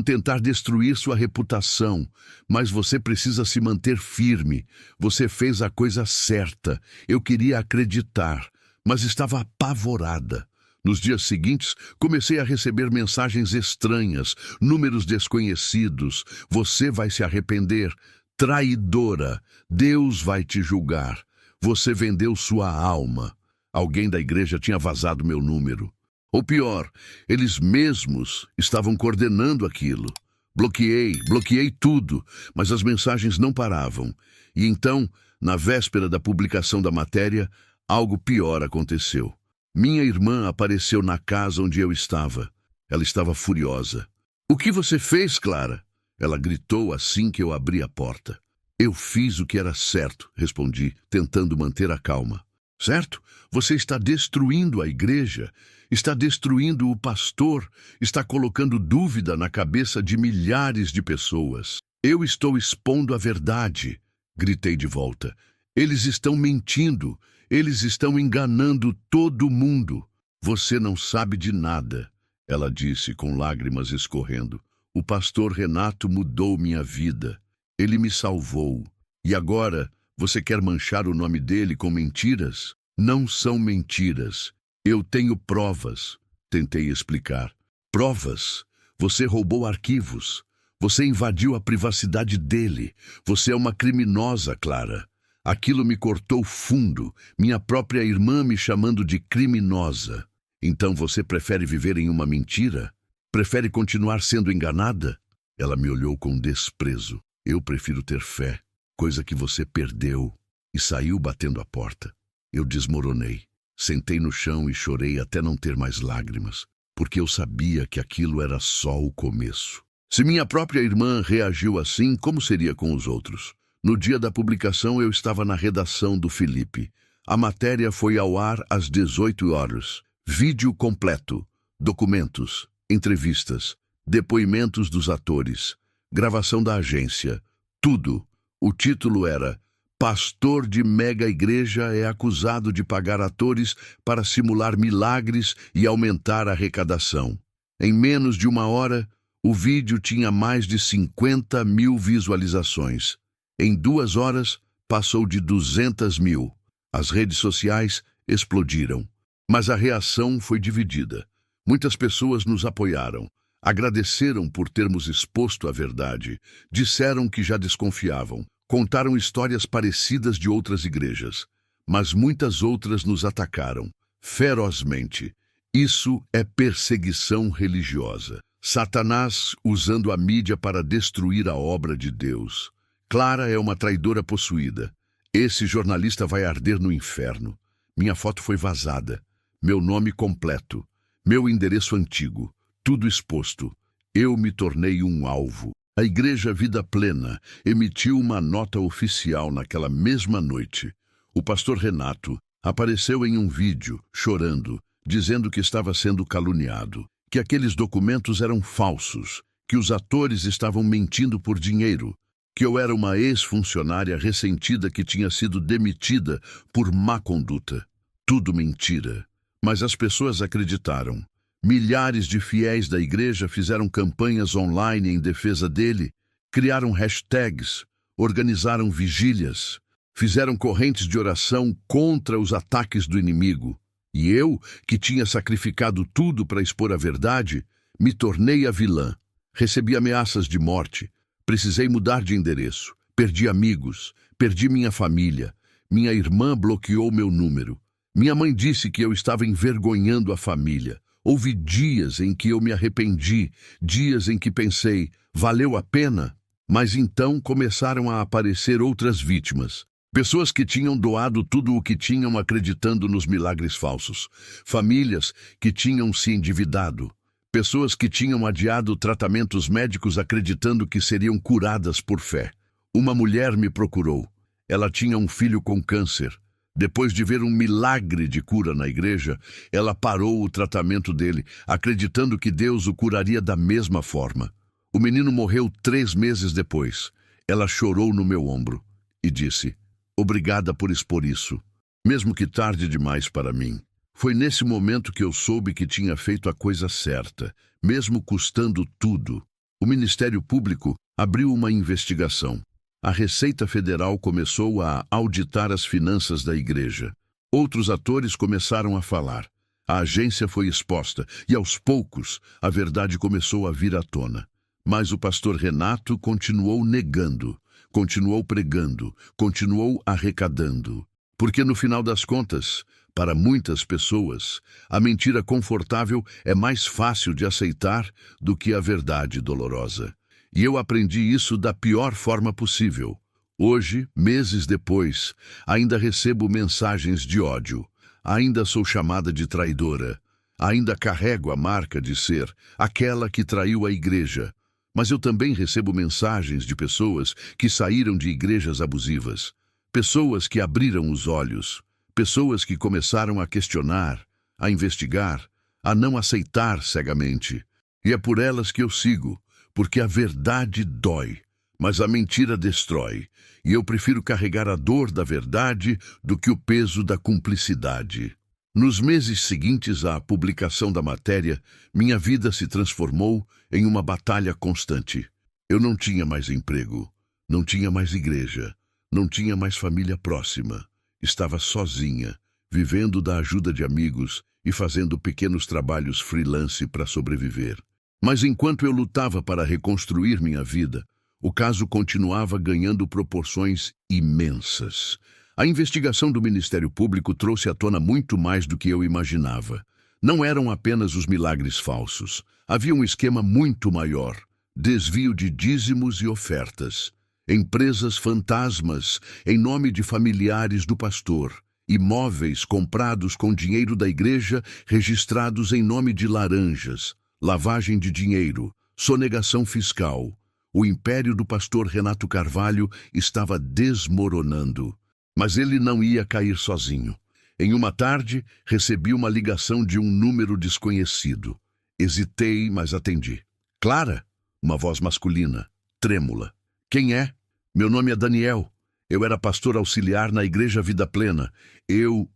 tentar destruir sua reputação, mas você precisa se manter firme. Você fez a coisa certa. Eu queria acreditar, mas estava apavorada. Nos dias seguintes, comecei a receber mensagens estranhas, números desconhecidos. Você vai se arrepender. Traidora, Deus vai te julgar. Você vendeu sua alma. Alguém da igreja tinha vazado meu número. Ou pior, eles mesmos estavam coordenando aquilo. Bloqueei tudo, mas as mensagens não paravam. E então, na véspera da publicação da matéria, algo pior aconteceu. Minha irmã apareceu na casa onde eu estava. Ela estava furiosa. "O que você fez, Clara?" Ela gritou assim que eu abri a porta. "Eu fiz o que era certo", respondi, tentando manter a calma. "Certo? Você está destruindo a igreja, está destruindo o pastor, está colocando dúvida na cabeça de milhares de pessoas. Eu estou expondo a verdade", gritei de volta. "Eles estão mentindo, eles estão enganando todo mundo. Você não sabe de nada." ela disse com lágrimas escorrendo. O pastor Renato mudou minha vida. Ele me salvou. E agora, você quer manchar o nome dele com mentiras? Não são mentiras. Eu tenho provas. Tentei explicar. Provas? Você roubou arquivos. Você invadiu a privacidade dele. Você é uma criminosa, Clara. Aquilo me cortou fundo. Minha própria irmã me chamando de criminosa. Então você prefere viver em uma mentira? Prefere continuar sendo enganada? Ela me olhou com desprezo. Eu prefiro ter fé, coisa que você perdeu. E saiu batendo a porta. Eu desmoronei. Sentei no chão e chorei até não ter mais lágrimas, porque eu sabia que aquilo era só o começo. Se minha própria irmã reagiu assim, como seria com os outros? No dia da publicação, eu estava na redação do Felipe. A matéria foi ao ar às 18 horas. Vídeo completo, documentos, entrevistas, depoimentos dos atores, gravação da agência, tudo. O título era Pastor de mega igreja é acusado de pagar atores para simular milagres e aumentar a arrecadação. Em menos de uma hora, o vídeo tinha mais de 50 mil visualizações. Em 2 horas, passou de 200 mil. As redes sociais explodiram. Mas a reação foi dividida. Muitas pessoas nos apoiaram, agradeceram por termos exposto a verdade, disseram que já desconfiavam, contaram histórias parecidas de outras igrejas. Mas muitas outras nos atacaram, ferozmente. Isso é perseguição religiosa. Satanás usando a mídia para destruir a obra de Deus. Clara é uma traidora possuída. Esse jornalista vai arder no inferno. Minha foto foi vazada. Meu nome completo. Meu endereço antigo. Tudo exposto. Eu me tornei um alvo. A Igreja Vida Plena emitiu uma nota oficial naquela mesma noite. O pastor Renato apareceu em um vídeo, chorando, dizendo que estava sendo caluniado, que aqueles documentos eram falsos, que os atores estavam mentindo por dinheiro, que eu era uma ex-funcionária ressentida que tinha sido demitida por má conduta. Tudo mentira. Mas as pessoas acreditaram. Milhares de fiéis da igreja fizeram campanhas online em defesa dele, criaram hashtags, organizaram vigílias, fizeram correntes de oração contra os ataques do inimigo. E eu, que tinha sacrificado tudo para expor a verdade, me tornei a vilã. Recebi ameaças de morte. Precisei mudar de endereço. Perdi amigos. Perdi minha família. Minha irmã bloqueou meu número. Minha mãe disse que eu estava envergonhando a família. Houve dias em que eu me arrependi, dias em que pensei, valeu a pena? Mas então começaram a aparecer outras vítimas. Pessoas que tinham doado tudo o que tinham acreditando nos milagres falsos. Famílias que tinham se endividado. Pessoas que tinham adiado tratamentos médicos acreditando que seriam curadas por fé. Uma mulher me procurou. Ela tinha um filho com câncer. Depois de ver um milagre de cura na igreja, ela parou o tratamento dele, acreditando que Deus o curaria da mesma forma. O menino morreu 3 meses depois. Ela chorou no meu ombro e disse: obrigada por expor isso, mesmo que tarde demais para mim. Foi nesse momento que eu soube que tinha feito a coisa certa, mesmo custando tudo. O Ministério Público abriu uma investigação. A Receita Federal começou a auditar as finanças da igreja. Outros atores começaram a falar. A agência foi exposta e, aos poucos, a verdade começou a vir à tona. Mas o pastor Renato continuou negando, continuou pregando, continuou arrecadando. Porque, no final das contas, para muitas pessoas, a mentira confortável é mais fácil de aceitar do que a verdade dolorosa. E eu aprendi isso da pior forma possível. Hoje, meses depois, ainda recebo mensagens de ódio. Ainda sou chamada de traidora. Ainda carrego a marca de ser aquela que traiu a igreja. Mas eu também recebo mensagens de pessoas que saíram de igrejas abusivas. Pessoas que abriram os olhos. Pessoas que começaram a questionar, a investigar, a não aceitar cegamente. E é por elas que eu sigo. Porque a verdade dói, mas a mentira destrói. E eu prefiro carregar a dor da verdade do que o peso da cumplicidade. Nos meses seguintes à publicação da matéria, minha vida se transformou em uma batalha constante. Eu não tinha mais emprego, não tinha mais igreja, não tinha mais família próxima. Estava sozinha, vivendo da ajuda de amigos e fazendo pequenos trabalhos freelance para sobreviver. Mas enquanto eu lutava para reconstruir minha vida, o caso continuava ganhando proporções imensas. A investigação do Ministério Público trouxe à tona muito mais do que eu imaginava. Não eram apenas os milagres falsos. Havia um esquema muito maior: desvio de dízimos e ofertas, empresas fantasmas em nome de familiares do pastor, imóveis comprados com dinheiro da igreja registrados em nome de laranjas, lavagem de dinheiro, sonegação fiscal. O império do pastor Renato Carvalho estava desmoronando. Mas ele não ia cair sozinho. Em uma tarde, recebi uma ligação de um número desconhecido. Hesitei, mas atendi. Clara? Uma voz masculina, trêmula. Quem é? Meu nome é Daniel. Eu era pastor auxiliar na Igreja Vida Plena. Eu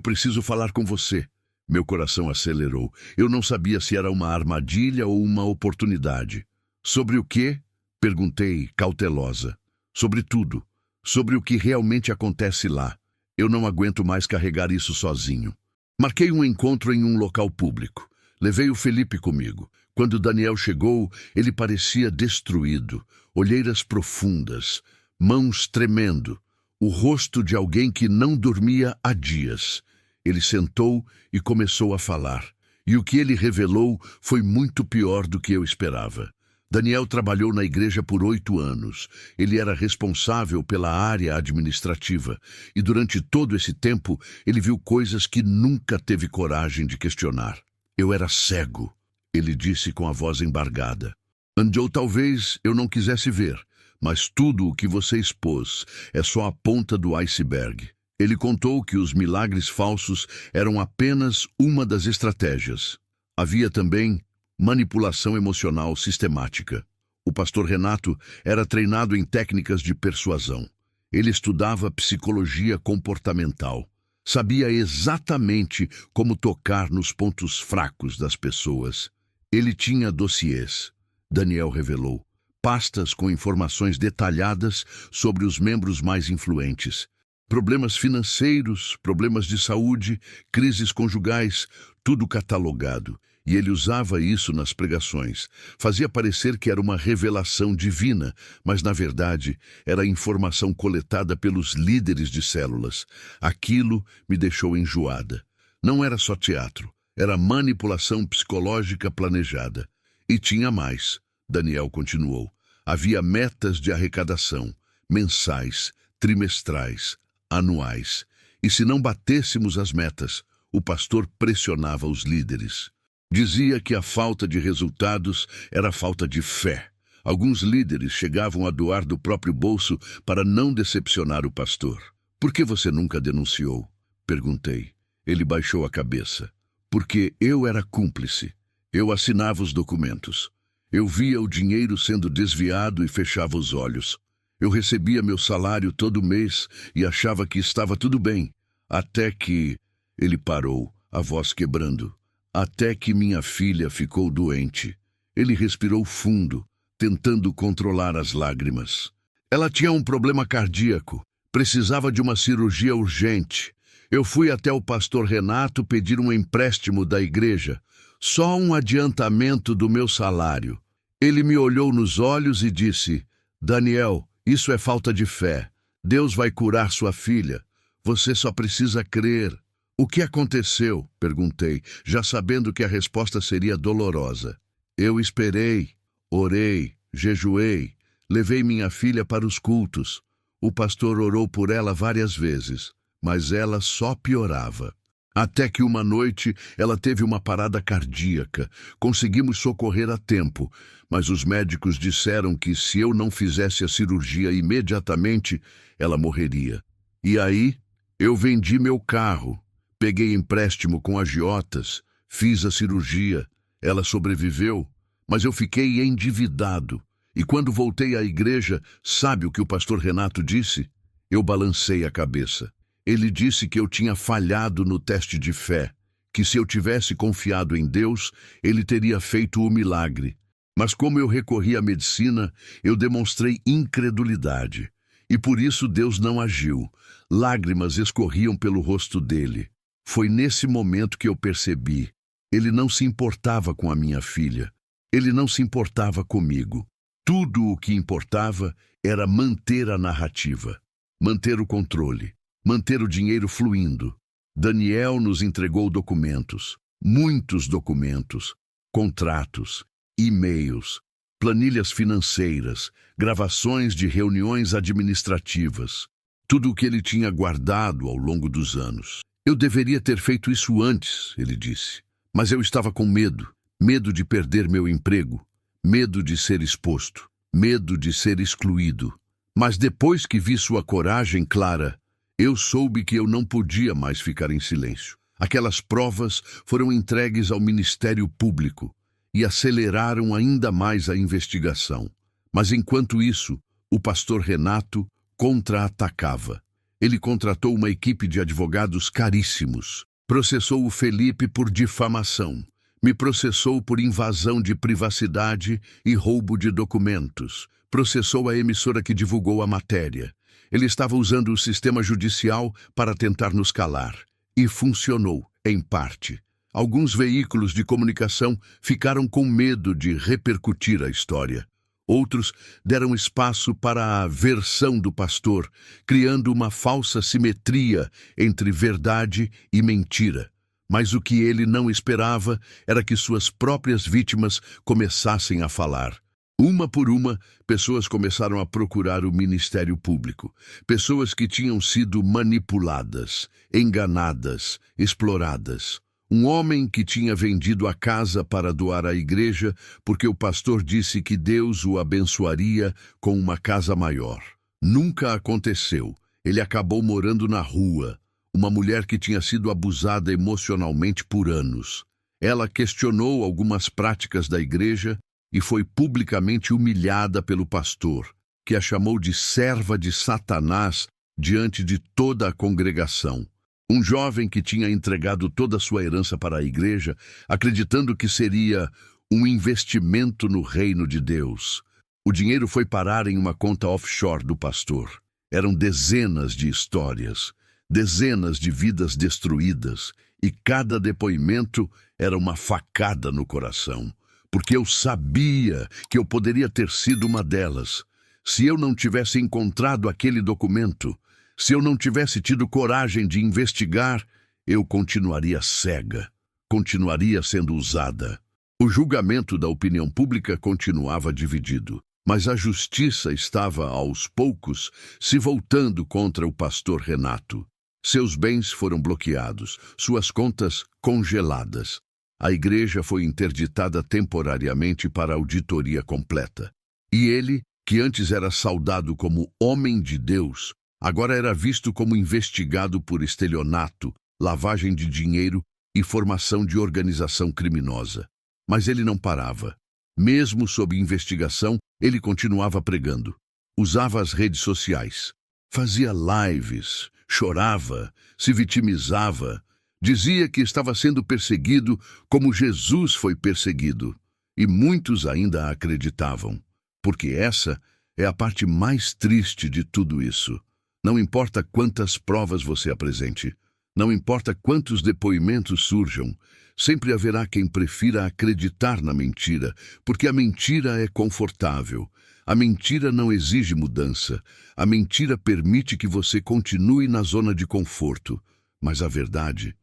preciso falar com você. Meu coração acelerou. Eu não sabia se era uma armadilha ou uma oportunidade. Sobre o quê? Perguntei, cautelosa. Sobre tudo. Sobre o que realmente acontece lá. Eu não aguento mais carregar isso sozinho. Marquei um encontro em um local público. Levei o Felipe comigo. Quando Daniel chegou, ele parecia destruído, olheiras profundas, mãos tremendo, o rosto de alguém que não dormia há dias. Ele sentou e começou a falar, e o que ele revelou foi muito pior do que eu esperava. Daniel trabalhou na igreja por 8 anos. Ele era responsável pela área administrativa, e durante todo esse tempo ele viu coisas que nunca teve coragem de questionar. Eu era cego, ele disse com a voz embargada. Ou talvez eu não quisesse ver, mas tudo o que você expôs é só a ponta do iceberg. Ele contou que os milagres falsos eram apenas uma das estratégias. Havia também manipulação emocional sistemática. O pastor Renato era treinado em técnicas de persuasão. Ele estudava psicologia comportamental. Sabia exatamente como tocar nos pontos fracos das pessoas. Ele tinha dossiês, Daniel revelou, pastas com informações detalhadas sobre os membros mais influentes. Problemas financeiros, problemas de saúde, crises conjugais, tudo catalogado. E ele usava isso nas pregações. Fazia parecer que era uma revelação divina, mas na verdade era informação coletada pelos líderes de células. Aquilo me deixou enjoada. Não era só teatro, era manipulação psicológica planejada. E tinha mais, Daniel continuou. Havia metas de arrecadação, mensais, trimestrais, anuais. E se não batêssemos as metas, o pastor pressionava os líderes. Dizia que a falta de resultados era falta de fé. Alguns líderes chegavam a doar do próprio bolso para não decepcionar o pastor. Por que você nunca denunciou? Perguntei. Ele baixou a cabeça. Porque eu era cúmplice. Eu assinava os documentos. Eu via o dinheiro sendo desviado e fechava os olhos. Eu recebia meu salário todo mês e achava que estava tudo bem. Até que... Ele parou, a voz quebrando. Até que minha filha ficou doente. Ele respirou fundo, tentando controlar as lágrimas. Ela tinha um problema cardíaco. Precisava de uma cirurgia urgente. Eu fui até o pastor Renato pedir um empréstimo da igreja. Só um adiantamento do meu salário. Ele me olhou nos olhos e disse: Daniel, isso é falta de fé. Deus vai curar sua filha. Você só precisa crer. O que aconteceu? Perguntei, já sabendo que a resposta seria dolorosa. Eu esperei, orei, jejuei, levei minha filha para os cultos. O pastor orou por ela várias vezes, mas ela só piorava. Até que uma noite ela teve uma parada cardíaca. Conseguimos socorrer a tempo, mas os médicos disseram que se eu não fizesse a cirurgia imediatamente, ela morreria. E aí, eu vendi meu carro. Peguei empréstimo com agiotas, fiz a cirurgia, ela sobreviveu, mas eu fiquei endividado. E quando voltei à igreja, sabe o que o pastor Renato disse? Eu balancei a cabeça. Ele disse que eu tinha falhado no teste de fé, que se eu tivesse confiado em Deus, ele teria feito o milagre. Mas como eu recorri à medicina, eu demonstrei incredulidade. E por isso Deus não agiu. Lágrimas escorriam pelo rosto dele. Foi nesse momento que eu percebi. Ele não se importava com a minha filha. Ele não se importava comigo. Tudo o que importava era manter a narrativa, manter o controle, manter o dinheiro fluindo. Daniel nos entregou documentos, muitos documentos, contratos, e-mails, planilhas financeiras, gravações de reuniões administrativas, tudo o que ele tinha guardado ao longo dos anos. Eu deveria ter feito isso antes, ele disse, mas eu estava com medo, medo de perder meu emprego, medo de ser exposto, medo de ser excluído. Mas depois que vi sua coragem clara, eu soube que eu não podia mais ficar em silêncio. Aquelas provas foram entregues ao Ministério Público e aceleraram ainda mais a investigação. Mas enquanto isso, o pastor Renato contra-atacava. Ele contratou uma equipe de advogados caríssimos, processou o Felipe por difamação, me processou por invasão de privacidade e roubo de documentos, processou a emissora que divulgou a matéria. Ele estava usando o sistema judicial para tentar nos calar. E funcionou, em parte. Alguns veículos de comunicação ficaram com medo de repercutir a história. Outros deram espaço para a versão do pastor, criando uma falsa simetria entre verdade e mentira. Mas o que ele não esperava era que suas próprias vítimas começassem a falar. Uma por uma, pessoas começaram a procurar o Ministério Público. Pessoas que tinham sido manipuladas, enganadas, exploradas. Um homem que tinha vendido a casa para doar à igreja porque o pastor disse que Deus o abençoaria com uma casa maior. Nunca aconteceu. Ele acabou morando na rua. Uma mulher que tinha sido abusada emocionalmente por anos. Ela questionou algumas práticas da igreja e foi publicamente humilhada pelo pastor, que a chamou de serva de Satanás diante de toda a congregação. Um jovem que tinha entregado toda a sua herança para a igreja, acreditando que seria um investimento no reino de Deus. O dinheiro foi parar em uma conta offshore do pastor. Eram dezenas de histórias, dezenas de vidas destruídas, e cada depoimento era uma facada no coração. Porque eu sabia que eu poderia ter sido uma delas. Se eu não tivesse encontrado aquele documento, se eu não tivesse tido coragem de investigar, eu continuaria cega, continuaria sendo usada. O julgamento da opinião pública continuava dividido, mas a justiça estava, aos poucos, se voltando contra o pastor Renato. Seus bens foram bloqueados, suas contas congeladas. A igreja foi interditada temporariamente para auditoria completa. E ele, que antes era saudado como homem de Deus, agora era visto como investigado por estelionato, lavagem de dinheiro e formação de organização criminosa. Mas ele não parava. Mesmo sob investigação, ele continuava pregando. Usava as redes sociais. Fazia lives, chorava, se vitimizava. Dizia que estava sendo perseguido como Jesus foi perseguido. E muitos ainda acreditavam. Porque essa é a parte mais triste de tudo isso. Não importa quantas provas você apresente, não importa quantos depoimentos surjam, sempre haverá quem prefira acreditar na mentira, porque a mentira é confortável. A mentira não exige mudança. A mentira permite que você continue na zona de conforto. Mas a verdade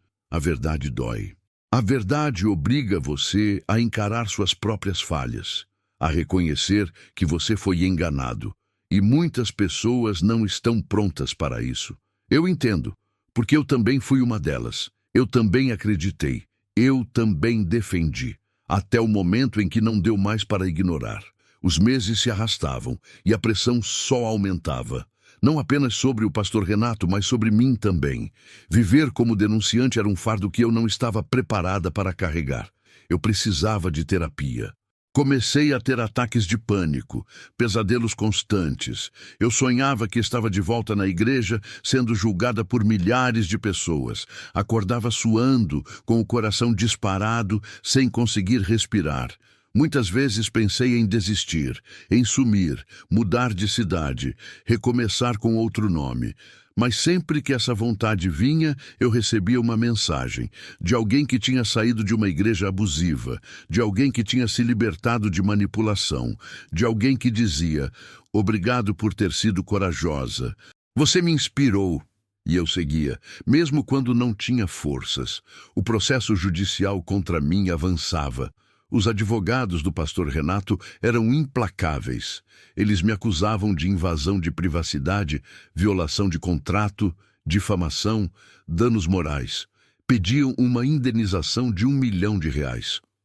dói. A verdade obriga você a encarar suas próprias falhas, a reconhecer que você foi enganado. E muitas pessoas não estão prontas para isso. Eu entendo, porque eu também fui uma delas. Eu também acreditei. Eu também defendi. Até o momento em que não deu mais para ignorar. Os meses se arrastavam e a pressão só aumentava. Não apenas sobre o pastor Renato, mas sobre mim também. Viver como denunciante era um fardo que eu não estava preparada para carregar. Eu precisava de terapia. Comecei a ter ataques de pânico, pesadelos constantes. Eu sonhava que estava de volta na igreja, sendo julgada por milhares de pessoas. Acordava suando, com o coração disparado, sem conseguir respirar. Muitas vezes pensei em desistir, em sumir, mudar de cidade, recomeçar com outro nome. Mas sempre que essa vontade vinha, eu recebia uma mensagem de alguém que tinha saído de uma igreja abusiva, de alguém que tinha se libertado de manipulação, de alguém que dizia: "Obrigado por ter sido corajosa. Você me inspirou." E eu seguia, mesmo quando não tinha forças. O processo judicial contra mim avançava. Os advogados do pastor Renato eram implacáveis. Eles me acusavam de invasão de privacidade, violação de contrato, difamação, danos morais. Pediam uma indenização de R$ 1 milhão. R$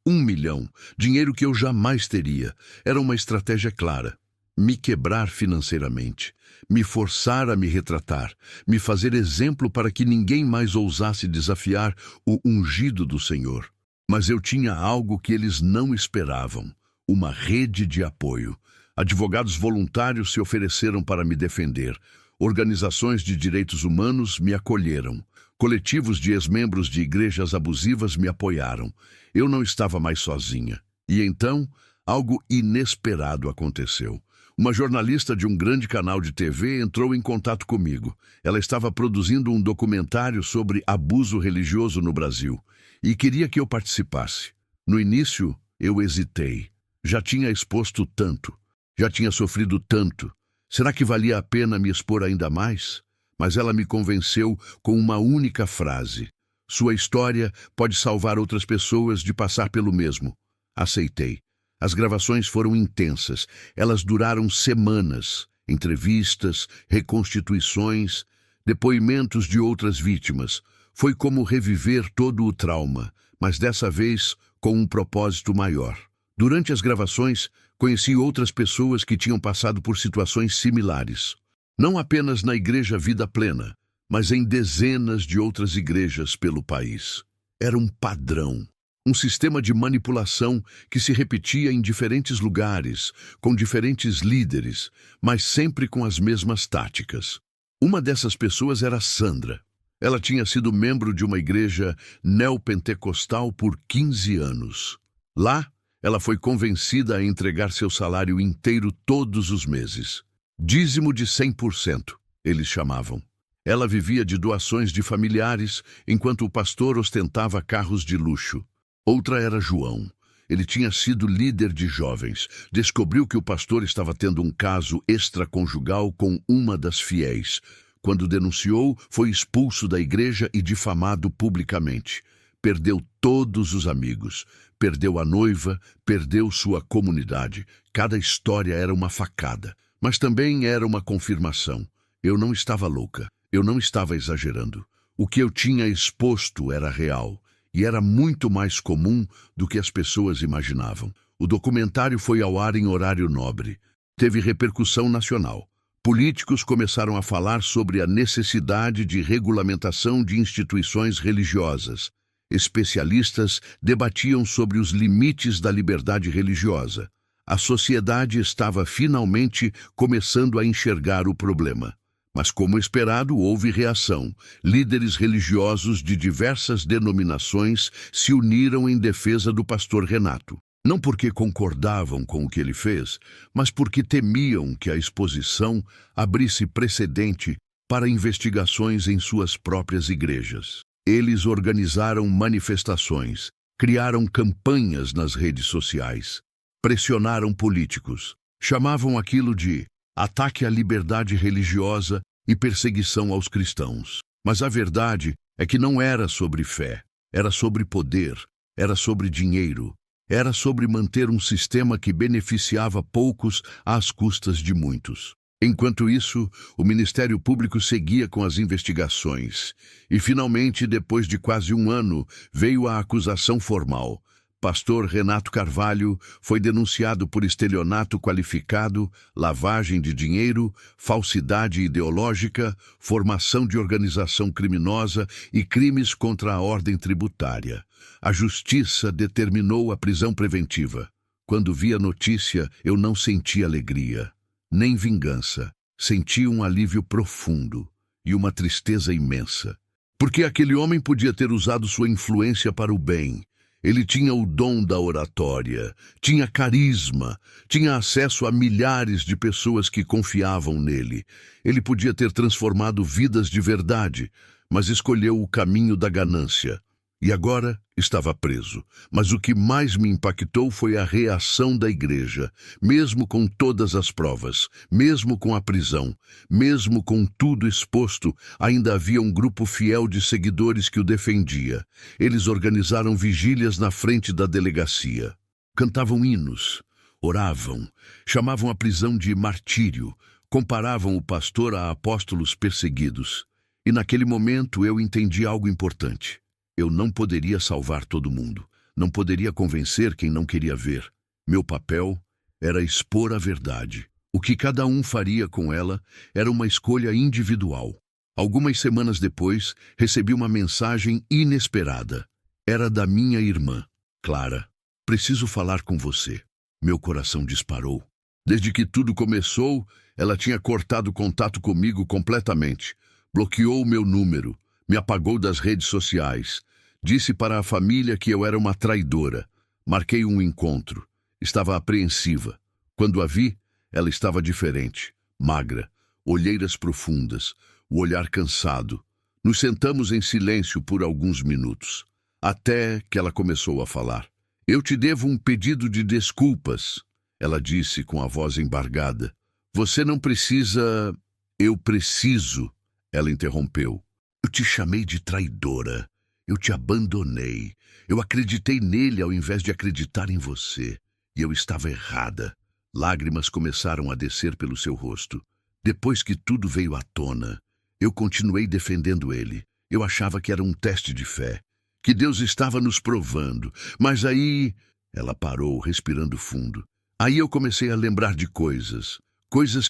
1 milhão, dinheiro que eu jamais teria. Era uma estratégia clara. Me quebrar financeiramente, me forçar a me retratar, me fazer exemplo para que ninguém mais ousasse desafiar o ungido do Senhor. Mas eu tinha algo que eles não esperavam: uma rede de apoio. Advogados voluntários se ofereceram para me defender. Organizações de direitos humanos me acolheram. Coletivos de ex-membros de igrejas abusivas me apoiaram. Eu não estava mais sozinha. E então, algo inesperado aconteceu. Uma jornalista de um grande canal de TV entrou em contato comigo. Ela estava produzindo um documentário sobre abuso religioso no Brasil e queria que eu participasse. No início, eu hesitei. Já tinha exposto tanto, já tinha sofrido tanto. Será que valia a pena me expor ainda mais? Mas ela me convenceu com uma única frase: "Sua história pode salvar outras pessoas de passar pelo mesmo." Aceitei. As gravações foram intensas. Elas duraram semanas. Entrevistas, reconstituições, depoimentos de outras vítimas. Foi como reviver todo o trauma, mas dessa vez com um propósito maior. Durante as gravações, conheci outras pessoas que tinham passado por situações similares. Não apenas na Igreja Vida Plena, mas em dezenas de outras igrejas pelo país. Era um padrão. Um sistema de manipulação que se repetia em diferentes lugares, com diferentes líderes, mas sempre com as mesmas táticas. Uma dessas pessoas era Sandra. Ela tinha sido membro de uma igreja neopentecostal por 15 anos. Lá, ela foi convencida a entregar seu salário inteiro todos os meses. Dízimo de 100%, eles chamavam. Ela vivia de doações de familiares, enquanto o pastor ostentava carros de luxo. Outra era João. Ele tinha sido líder de jovens. Descobriu que o pastor estava tendo um caso extraconjugal com uma das fiéis. Quando denunciou, foi expulso da igreja e difamado publicamente. Perdeu todos os amigos, perdeu a noiva, perdeu sua comunidade. Cada história era uma facada, mas também era uma confirmação. Eu não estava louca, eu não estava exagerando. O que eu tinha exposto era real. E era muito mais comum do que as pessoas imaginavam. O documentário foi ao ar em horário nobre. Teve repercussão nacional. Políticos começaram a falar sobre a necessidade de regulamentação de instituições religiosas. Especialistas debatiam sobre os limites da liberdade religiosa. A sociedade estava finalmente começando a enxergar o problema. Mas, como esperado, houve reação. Líderes religiosos de diversas denominações se uniram em defesa do pastor Renato. Não porque concordavam com o que ele fez, mas porque temiam que a exposição abrisse precedente para investigações em suas próprias igrejas. Eles organizaram manifestações, criaram campanhas nas redes sociais, pressionaram políticos, chamavam aquilo de ataque à liberdade religiosa e perseguição aos cristãos. Mas a verdade é que não era sobre fé, era sobre poder, era sobre dinheiro, era sobre manter um sistema que beneficiava poucos às custas de muitos. Enquanto isso, o Ministério Público seguia com as investigações. E, finalmente, depois de quase um ano, veio a acusação formal. Pastor Renato Carvalho foi denunciado por estelionato qualificado, lavagem de dinheiro, falsidade ideológica, formação de organização criminosa e crimes contra a ordem tributária. A Justiça determinou a prisão preventiva. Quando vi a notícia, eu não senti alegria, nem vingança. Senti um alívio profundo e uma tristeza imensa. Porque aquele homem podia ter usado sua influência para o bem. Ele tinha o dom da oratória, tinha carisma, tinha acesso a milhares de pessoas que confiavam nele. Ele podia ter transformado vidas de verdade, mas escolheu o caminho da ganância. E agora estava preso. Mas o que mais me impactou foi a reação da igreja, mesmo com todas as provas, mesmo com a prisão, mesmo com tudo exposto, ainda havia um grupo fiel de seguidores que o defendia. Eles organizaram vigílias na frente da delegacia. Cantavam hinos, oravam, chamavam a prisão de martírio, comparavam o pastor a apóstolos perseguidos. E naquele momento eu entendi algo importante. Eu não poderia salvar todo mundo. Não poderia convencer quem não queria ver. Meu papel era expor a verdade. O que cada um faria com ela era uma escolha individual. Algumas semanas depois, recebi uma mensagem inesperada. Era da minha irmã. Clara, preciso falar com você. Meu coração disparou. Desde que tudo começou, ela tinha cortado contato comigo completamente. Bloqueou o meu número, me apagou das redes sociais. Disse para a família que eu era uma traidora. Marquei um encontro. Estava apreensiva. Quando a vi, ela estava diferente, magra, olheiras profundas, o olhar cansado. Nos sentamos em silêncio por alguns minutos, até que ela começou a falar. Eu te devo um pedido de desculpas, ela disse com a voz embargada. Você não precisa... Eu preciso, ela interrompeu. Eu te chamei de traidora. Eu te abandonei. Eu acreditei nele ao invés de acreditar em você. E eu estava errada. Lágrimas começaram a descer pelo seu rosto. Depois que tudo veio à tona, eu continuei defendendo ele. Eu achava que era um teste de fé, que Deus estava nos provando. Mas aí... Ela parou, respirando fundo. Aí eu comecei a lembrar de coisas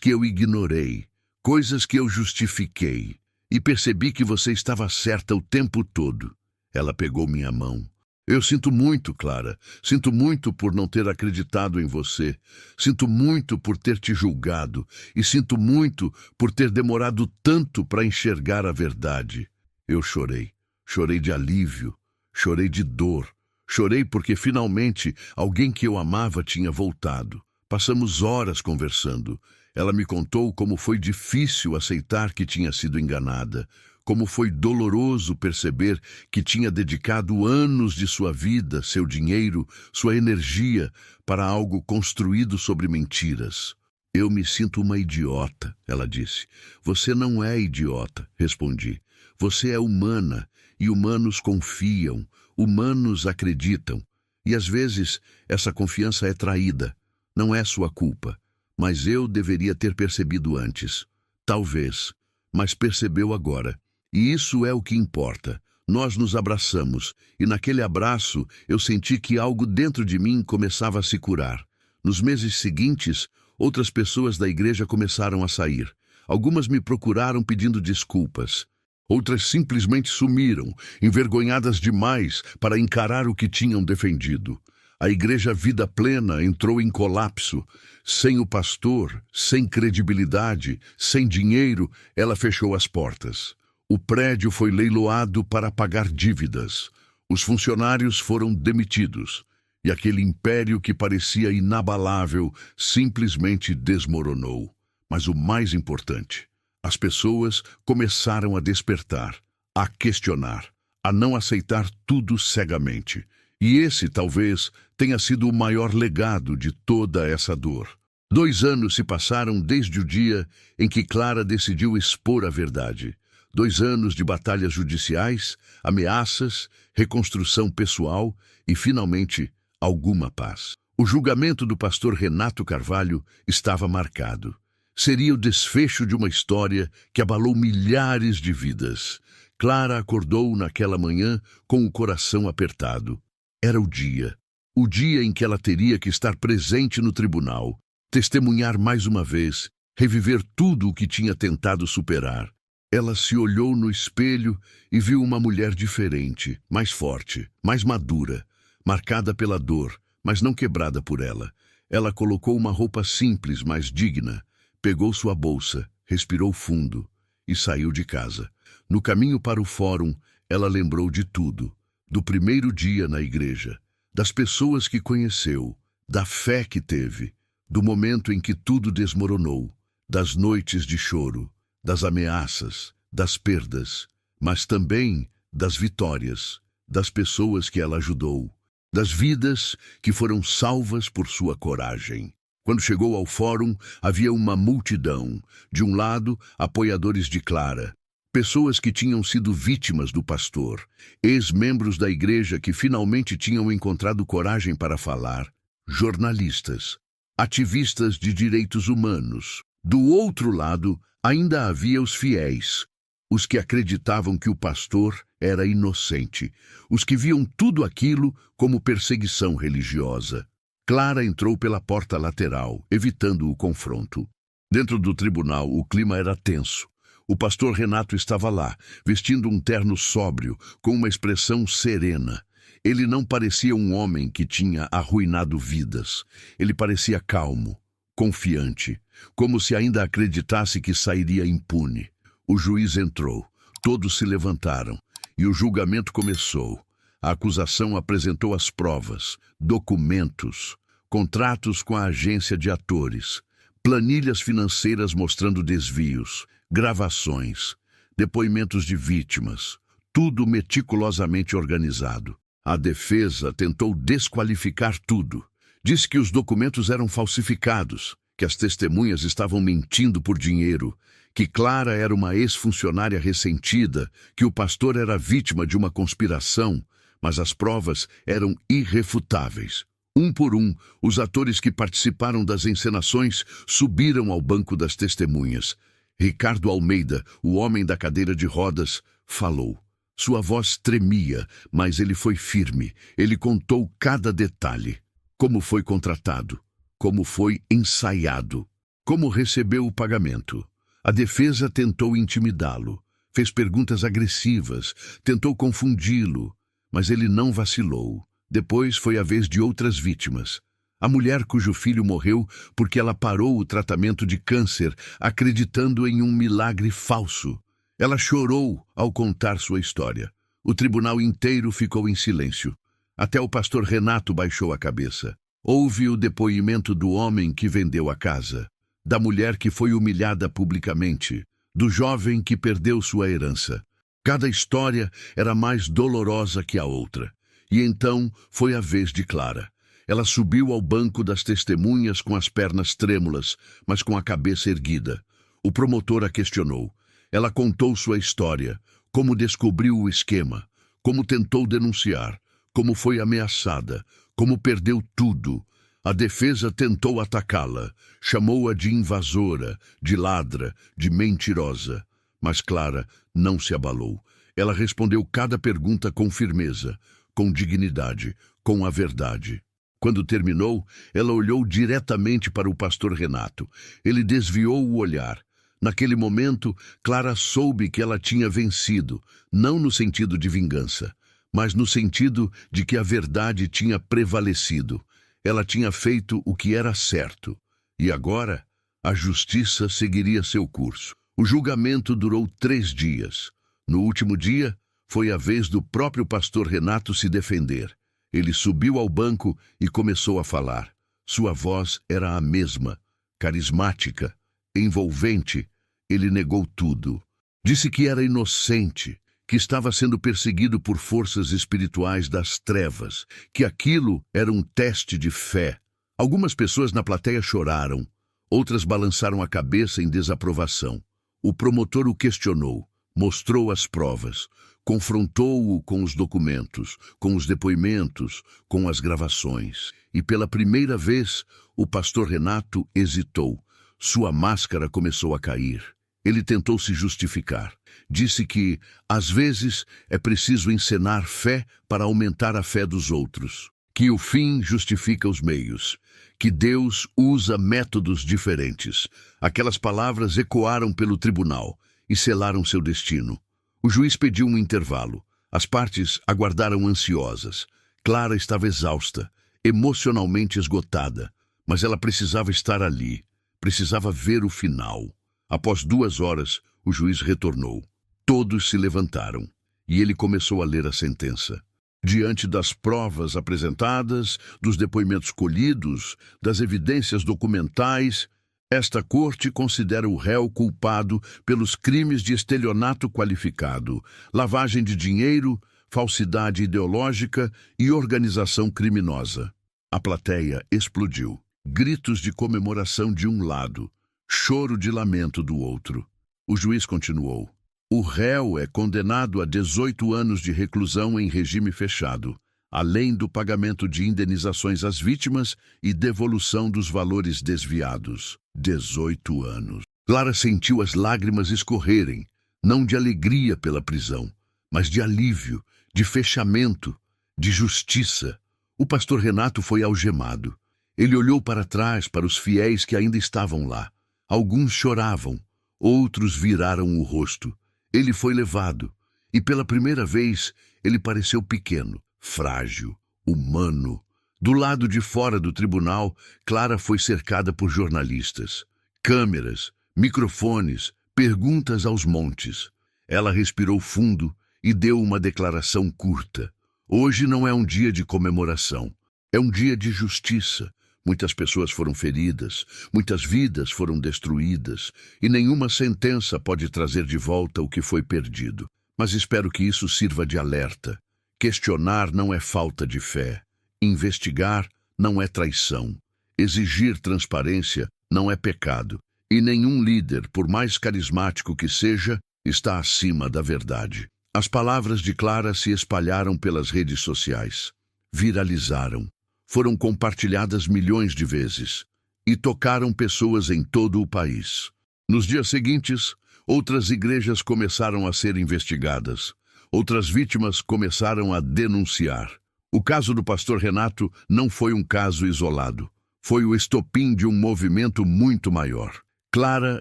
que eu ignorei, coisas que eu justifiquei. E percebi que você estava certa o tempo todo. Ela pegou minha mão. Eu sinto muito, Clara. Sinto muito por não ter acreditado em você. Sinto muito por ter te julgado. E sinto muito por ter demorado tanto para enxergar a verdade. Eu chorei. Chorei de alívio. Chorei de dor. Chorei porque finalmente alguém que eu amava tinha voltado. Passamos horas conversando. Ela me contou como foi difícil aceitar que tinha sido enganada. Como foi doloroso perceber que tinha dedicado anos de sua vida, seu dinheiro, sua energia para algo construído sobre mentiras. Eu me sinto uma idiota, ela disse. Você não é idiota, respondi. Você é humana e humanos confiam, humanos acreditam. E às vezes essa confiança é traída. Não é sua culpa, mas eu deveria ter percebido antes. Talvez, mas percebeu agora. E isso é o que importa. Nós nos abraçamos, e naquele abraço eu senti que algo dentro de mim começava a se curar. Nos meses seguintes, outras pessoas da igreja começaram a sair. Algumas me procuraram pedindo desculpas. Outras simplesmente sumiram, envergonhadas demais para encarar o que tinham defendido. A igreja Vida Plena entrou em colapso. Sem o pastor, sem credibilidade, sem dinheiro, ela fechou as portas. O prédio foi leiloado para pagar dívidas. Os funcionários foram demitidos. E aquele império que parecia inabalável simplesmente desmoronou. Mas o mais importante, as pessoas começaram a despertar, a questionar, a não aceitar tudo cegamente. E esse, talvez, tenha sido o maior legado de toda essa dor. 2 anos se passaram desde o dia em que Clara decidiu expor a verdade. 2 anos de batalhas judiciais, ameaças, reconstrução pessoal e, finalmente, alguma paz. O julgamento do pastor Renato Carvalho estava marcado. Seria o desfecho de uma história que abalou milhares de vidas. Clara acordou naquela manhã com o coração apertado. Era o dia em que ela teria que estar presente no tribunal, testemunhar mais uma vez, reviver tudo o que tinha tentado superar. Ela se olhou no espelho e viu uma mulher diferente, mais forte, mais madura, marcada pela dor, mas não quebrada por ela. Ela colocou uma roupa simples, mas digna, pegou sua bolsa, respirou fundo e saiu de casa. No caminho para o fórum, ela lembrou de tudo, do primeiro dia na igreja, das pessoas que conheceu, da fé que teve, do momento em que tudo desmoronou, das noites de choro, das ameaças, das perdas, mas também das vitórias, das pessoas que ela ajudou, das vidas que foram salvas por sua coragem. Quando chegou ao fórum, havia uma multidão. De um lado, apoiadores de Clara, pessoas que tinham sido vítimas do pastor, ex-membros da igreja que finalmente tinham encontrado coragem para falar, jornalistas, ativistas de direitos humanos. Do outro lado, ainda havia os fiéis, os que acreditavam que o pastor era inocente, os que viam tudo aquilo como perseguição religiosa. Clara entrou pela porta lateral, evitando o confronto. Dentro do tribunal, o clima era tenso. O pastor Renato estava lá, vestindo um terno sóbrio, com uma expressão serena. Ele não parecia um homem que tinha arruinado vidas. Ele parecia calmo, confiante, como se ainda acreditasse que sairia impune. O juiz entrou, todos se levantaram, e o julgamento começou. A acusação apresentou as provas, documentos, contratos com a agência de atores, planilhas financeiras mostrando desvios, gravações, depoimentos de vítimas, tudo meticulosamente organizado. A defesa tentou desqualificar tudo. Disse que os documentos eram falsificados, que as testemunhas estavam mentindo por dinheiro, que Clara era uma ex-funcionária ressentida, que o pastor era vítima de uma conspiração, mas as provas eram irrefutáveis. Um por um, os atores que participaram das encenações subiram ao banco das testemunhas. Ricardo Almeida, o homem da cadeira de rodas, falou. Sua voz tremia, mas ele foi firme. Ele contou cada detalhe. Como foi contratado, como foi ensaiado, como recebeu o pagamento. A defesa tentou intimidá-lo, fez perguntas agressivas, tentou confundi-lo, mas ele não vacilou. Depois foi a vez de outras vítimas. A mulher cujo filho morreu porque ela parou o tratamento de câncer, acreditando em um milagre falso. Ela chorou ao contar sua história. O tribunal inteiro ficou em silêncio. Até o pastor Renato baixou a cabeça. Houve o depoimento do homem que vendeu a casa, da mulher que foi humilhada publicamente, do jovem que perdeu sua herança. Cada história era mais dolorosa que a outra. E então foi a vez de Clara. Ela subiu ao banco das testemunhas com as pernas trêmulas, mas com a cabeça erguida. O promotor a questionou. Ela contou sua história, como descobriu o esquema, como tentou denunciar, como foi ameaçada, como perdeu tudo. A defesa tentou atacá-la, chamou-a de invasora, de ladra, de mentirosa. Mas Clara não se abalou. Ela respondeu cada pergunta com firmeza, com dignidade, com a verdade. Quando terminou, ela olhou diretamente para o pastor Renato. Ele desviou o olhar. Naquele momento, Clara soube que ela tinha vencido, não no sentido de vingança, mas no sentido de que a verdade tinha prevalecido. Ela tinha feito o que era certo, e agora a justiça seguiria seu curso. O julgamento durou 3 dias. No último dia, foi a vez do próprio pastor Renato se defender. Ele subiu ao banco e começou a falar. Sua voz era a mesma, carismática, envolvente. Ele negou tudo. Disse que era inocente, que estava sendo perseguido por forças espirituais das trevas, que aquilo era um teste de fé. Algumas pessoas na plateia choraram, outras balançaram a cabeça em desaprovação. O promotor o questionou, mostrou as provas, confrontou-o com os documentos, com os depoimentos, com as gravações. E pela primeira vez, o pastor Renato hesitou. Sua máscara começou a cair. Ele tentou se justificar. Disse que, às vezes, é preciso encenar fé para aumentar a fé dos outros. Que o fim justifica os meios. Que Deus usa métodos diferentes. Aquelas palavras ecoaram pelo tribunal e selaram seu destino. O juiz pediu um intervalo. As partes aguardaram ansiosas. Clara estava exausta. emocionalmente esgotada, mas ela precisava estar ali, precisava ver o final. Após 2 horas, o juiz retornou. Todos se levantaram e ele começou a ler a sentença. Diante das provas apresentadas, dos depoimentos colhidos, das evidências documentais, esta corte considera o réu culpado pelos crimes de estelionato qualificado, lavagem de dinheiro, falsidade ideológica e organização criminosa. A plateia explodiu. Gritos de comemoração de um lado, choro de lamento do outro. O juiz continuou. O réu é condenado a 18 anos de reclusão em regime fechado, além do pagamento de indenizações às vítimas e devolução dos valores desviados. 18 anos. Clara sentiu as lágrimas escorrerem, não de alegria pela prisão, mas de alívio, de fechamento, de justiça. O pastor Renato foi algemado. Ele olhou para trás, para os fiéis que ainda estavam lá. Alguns choravam, outros viraram o rosto. Ele foi levado, e pela primeira vez ele pareceu pequeno, frágil, humano. Do lado de fora do tribunal, Clara foi cercada por jornalistas. Câmeras, microfones, perguntas aos montes. Ela respirou fundo e deu uma declaração curta. Hoje não é um dia de comemoração, é um dia de justiça. Muitas pessoas foram feridas, muitas vidas foram destruídas, e nenhuma sentença pode trazer de volta o que foi perdido. Mas espero que isso sirva de alerta. Questionar não é falta de fé. Investigar não é traição. Exigir transparência não é pecado. E nenhum líder, por mais carismático que seja, está acima da verdade. As palavras de Clara se espalharam pelas redes sociais. Viralizaram. Foram compartilhadas milhões de vezes e tocaram pessoas em todo o país. Nos dias seguintes, outras igrejas começaram a ser investigadas. Outras vítimas começaram a denunciar. O caso do pastor Renato não foi um caso isolado. Foi o estopim de um movimento muito maior. Clara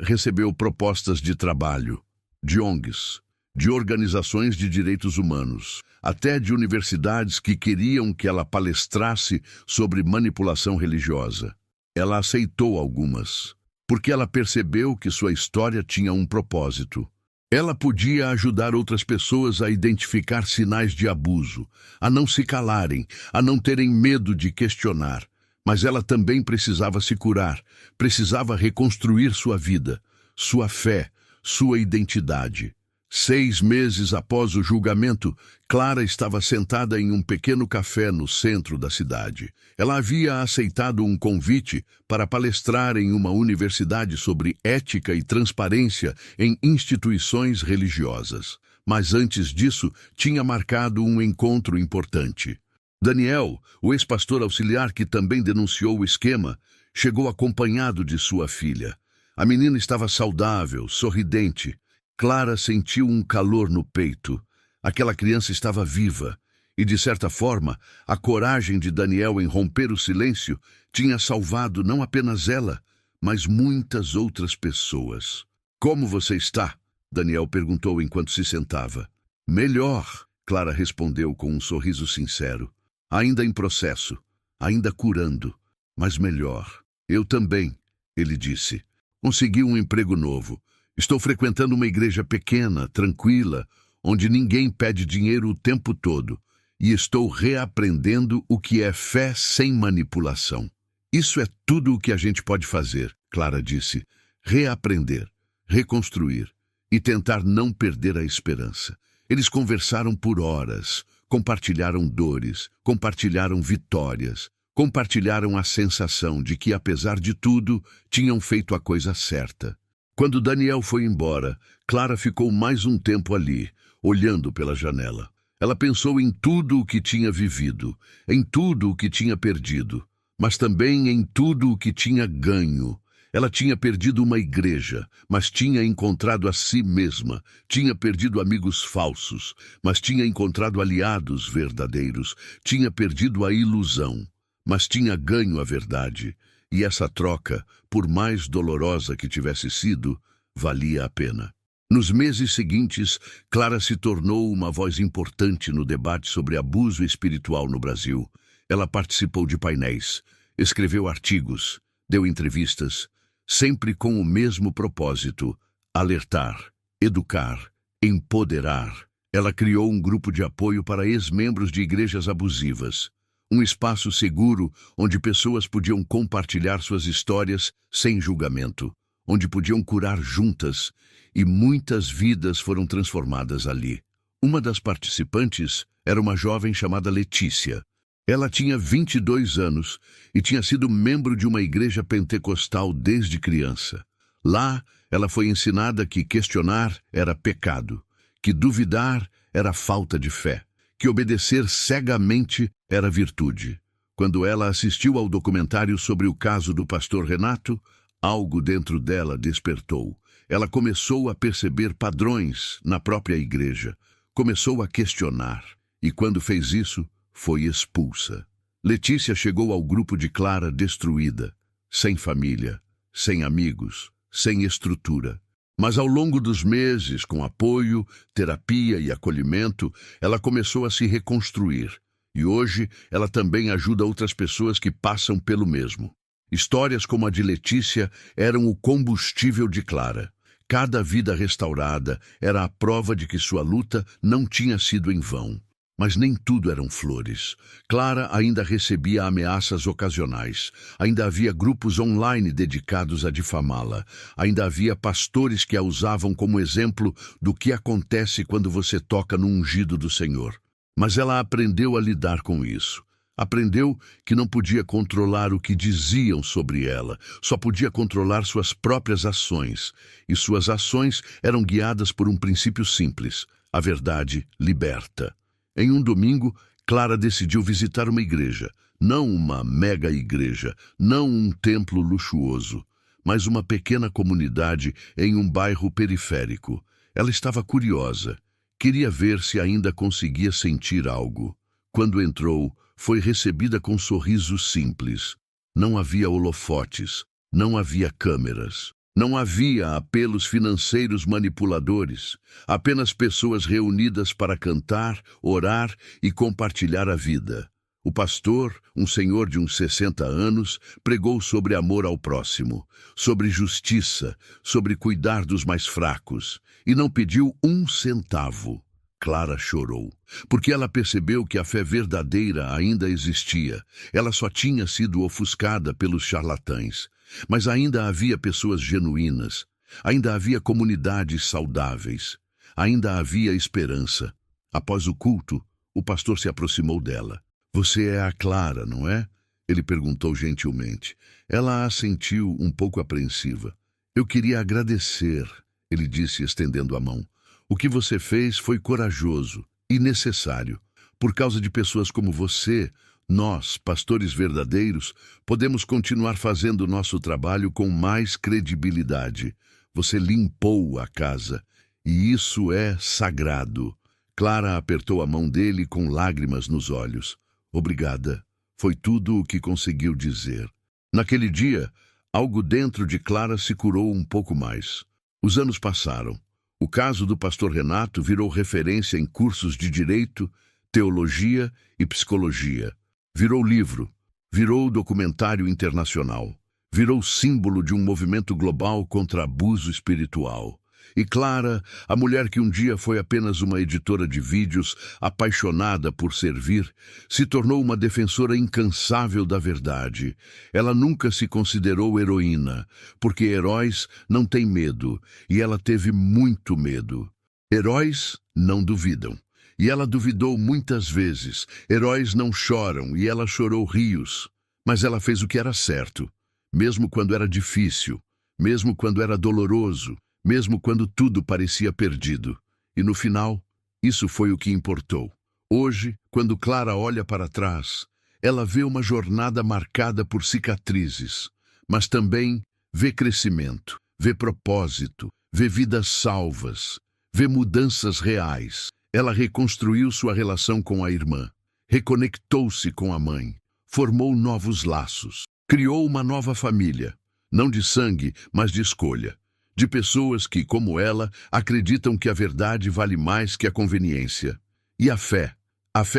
recebeu propostas de trabalho, de ONGs, de organizações de direitos humanos, até de universidades que queriam que ela palestrasse sobre manipulação religiosa. Ela aceitou algumas, porque ela percebeu que sua história tinha um propósito. Ela podia ajudar outras pessoas a identificar sinais de abuso, a não se calarem, a não terem medo de questionar. Mas ela também precisava se curar, precisava reconstruir sua vida, sua fé, sua identidade. 6 meses após o julgamento, Clara estava sentada em um pequeno café no centro da cidade. Ela havia aceitado um convite para palestrar em uma universidade sobre ética e transparência em instituições religiosas. Mas antes disso, tinha marcado um encontro importante. Daniel, o ex-pastor auxiliar que também denunciou o esquema, chegou acompanhado de sua filha. A menina estava saudável, sorridente. Clara sentiu um calor no peito. Aquela criança estava viva, e de certa forma, a coragem de Daniel em romper o silêncio tinha salvado não apenas ela, mas muitas outras pessoas. "Como você está?" Daniel perguntou enquanto se sentava. "Melhor", Clara respondeu com um sorriso sincero. "Ainda em processo, ainda curando, mas melhor." "Eu também", ele disse. "Consegui um emprego novo. Estou frequentando uma igreja pequena, tranquila, onde ninguém pede dinheiro o tempo todo, e estou reaprendendo o que é fé sem manipulação." "Isso é tudo o que a gente pode fazer", Clara disse. "Reaprender, reconstruir e tentar não perder a esperança." Eles conversaram por horas, compartilharam dores, compartilharam vitórias, compartilharam a sensação de que, apesar de tudo, tinham feito a coisa certa. Quando Daniel foi embora, Clara ficou mais um tempo ali, olhando pela janela. Ela pensou em tudo o que tinha vivido, em tudo o que tinha perdido, mas também em tudo o que tinha ganho. Ela tinha perdido uma igreja, mas tinha encontrado a si mesma. Tinha perdido amigos falsos, mas tinha encontrado aliados verdadeiros. Tinha perdido a ilusão, mas tinha ganho a verdade. E essa troca, por mais dolorosa que tivesse sido, valia a pena. Nos meses seguintes, Clara se tornou uma voz importante no debate sobre abuso espiritual no Brasil. Ela participou de painéis, escreveu artigos, deu entrevistas, sempre com o mesmo propósito: alertar, educar, empoderar. Ela criou um grupo de apoio para ex-membros de igrejas abusivas, um espaço seguro onde pessoas podiam compartilhar suas histórias sem julgamento, onde podiam curar juntas, e muitas vidas foram transformadas ali. Uma das participantes era uma jovem chamada Letícia. Ela tinha 22 anos e tinha sido membro de uma igreja pentecostal desde criança. Lá, ela foi ensinada que questionar era pecado, que duvidar era falta de fé, que obedecer cegamente era virtude. Quando ela assistiu ao documentário sobre o caso do pastor Renato, algo dentro dela despertou. Ela começou a perceber padrões na própria igreja, começou a questionar, e quando fez isso, foi expulsa. Letícia chegou ao grupo de Clara destruída, sem família, sem amigos, sem estrutura. Mas ao longo dos meses, com apoio, terapia e acolhimento, ela começou a se reconstruir. E hoje, ela também ajuda outras pessoas que passam pelo mesmo. Histórias como a de Letícia eram o combustível de Clara. Cada vida restaurada era a prova de que sua luta não tinha sido em vão. Mas nem tudo eram flores. Clara ainda recebia ameaças ocasionais. Ainda havia grupos online dedicados a difamá-la. Ainda havia pastores que a usavam como exemplo do que acontece quando você toca no ungido do Senhor. Mas ela aprendeu a lidar com isso. Aprendeu que não podia controlar o que diziam sobre ela, só podia controlar suas próprias ações. E suas ações eram guiadas por um princípio simples: a verdade liberta. Em um domingo, Clara decidiu visitar uma igreja, não uma mega igreja, não um templo luxuoso, mas uma pequena comunidade em um bairro periférico. Ela estava curiosa, queria ver se ainda conseguia sentir algo. Quando entrou, foi recebida com um sorriso simples. Não havia holofotes, não havia câmeras. Não havia apelos financeiros manipuladores, apenas pessoas reunidas para cantar, orar e compartilhar a vida. O pastor, um senhor de uns 60 anos, pregou sobre amor ao próximo, sobre justiça, sobre cuidar dos mais fracos, e não pediu um centavo. Clara chorou, porque ela percebeu que a fé verdadeira ainda existia. Ela só tinha sido ofuscada pelos charlatães. Mas ainda havia pessoas genuínas, ainda havia comunidades saudáveis, ainda havia esperança. Após o culto, o pastor se aproximou dela. "Você é a Clara, não é?" Ele perguntou gentilmente. Ela assentiu, um pouco apreensiva. "Eu queria agradecer", ele disse, estendendo a mão. "O que você fez foi corajoso e necessário. Por causa de pessoas como você, nós, pastores verdadeiros, podemos continuar fazendo nosso trabalho com mais credibilidade. Você limpou a casa, e isso é sagrado." Clara apertou a mão dele com lágrimas nos olhos. "Obrigada." Foi tudo o que conseguiu dizer. Naquele dia, algo dentro de Clara se curou um pouco mais. Os anos passaram. O caso do pastor Renato virou referência em cursos de direito, teologia e psicologia. Virou livro, virou documentário internacional, virou símbolo de um movimento global contra abuso espiritual. E Clara, a mulher que um dia foi apenas uma editora de vídeos, apaixonada por servir, se tornou uma defensora incansável da verdade. Ela nunca se considerou heroína, porque heróis não têm medo, e ela teve muito medo. Heróis não duvidam. E ela duvidou muitas vezes. Heróis não choram, e ela chorou rios. Mas ela fez o que era certo, mesmo quando era difícil, mesmo quando era doloroso, mesmo quando tudo parecia perdido. E no final, isso foi o que importou. Hoje, quando Clara olha para trás, ela vê uma jornada marcada por cicatrizes, mas também vê crescimento, vê propósito, vê vidas salvas, vê mudanças reais. Ela reconstruiu sua relação com a irmã, reconectou-se com a mãe, formou novos laços, criou uma nova família, não de sangue, mas de escolha, de pessoas que, como ela, acreditam que a verdade vale mais que a conveniência. E a fé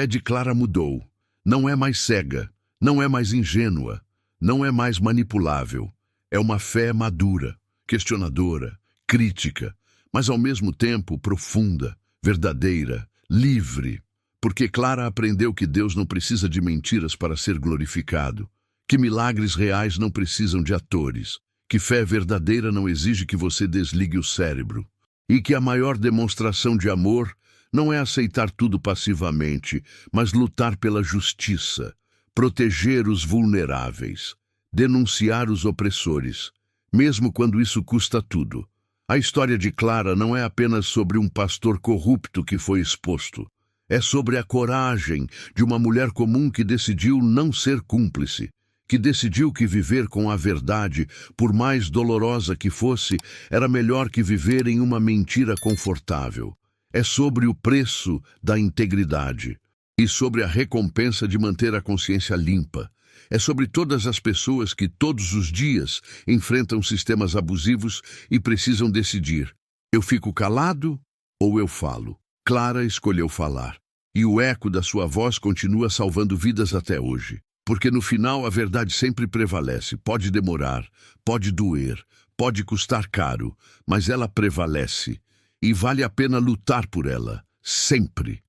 de Clara mudou. Não é mais cega, não é mais ingênua, não é mais manipulável. É uma fé madura, questionadora, crítica, mas ao mesmo tempo profunda, verdadeira, livre. Porque Clara aprendeu que Deus não precisa de mentiras para ser glorificado, que milagres reais não precisam de atores, que fé verdadeira não exige que você desligue o cérebro, e que a maior demonstração de amor não é aceitar tudo passivamente, mas lutar pela justiça, proteger os vulneráveis, denunciar os opressores, mesmo quando isso custa tudo. A história de Clara não é apenas sobre um pastor corrupto que foi exposto. É sobre a coragem de uma mulher comum que decidiu não ser cúmplice, que decidiu que viver com a verdade, por mais dolorosa que fosse, era melhor que viver em uma mentira confortável. É sobre o preço da integridade e sobre a recompensa de manter a consciência limpa. É sobre todas as pessoas que todos os dias enfrentam sistemas abusivos e precisam decidir: eu fico calado ou eu falo? Clara escolheu falar, e o eco da sua voz continua salvando vidas até hoje. Porque no final a verdade sempre prevalece. Pode demorar, pode doer, pode custar caro, mas ela prevalece. E vale a pena lutar por ela, sempre.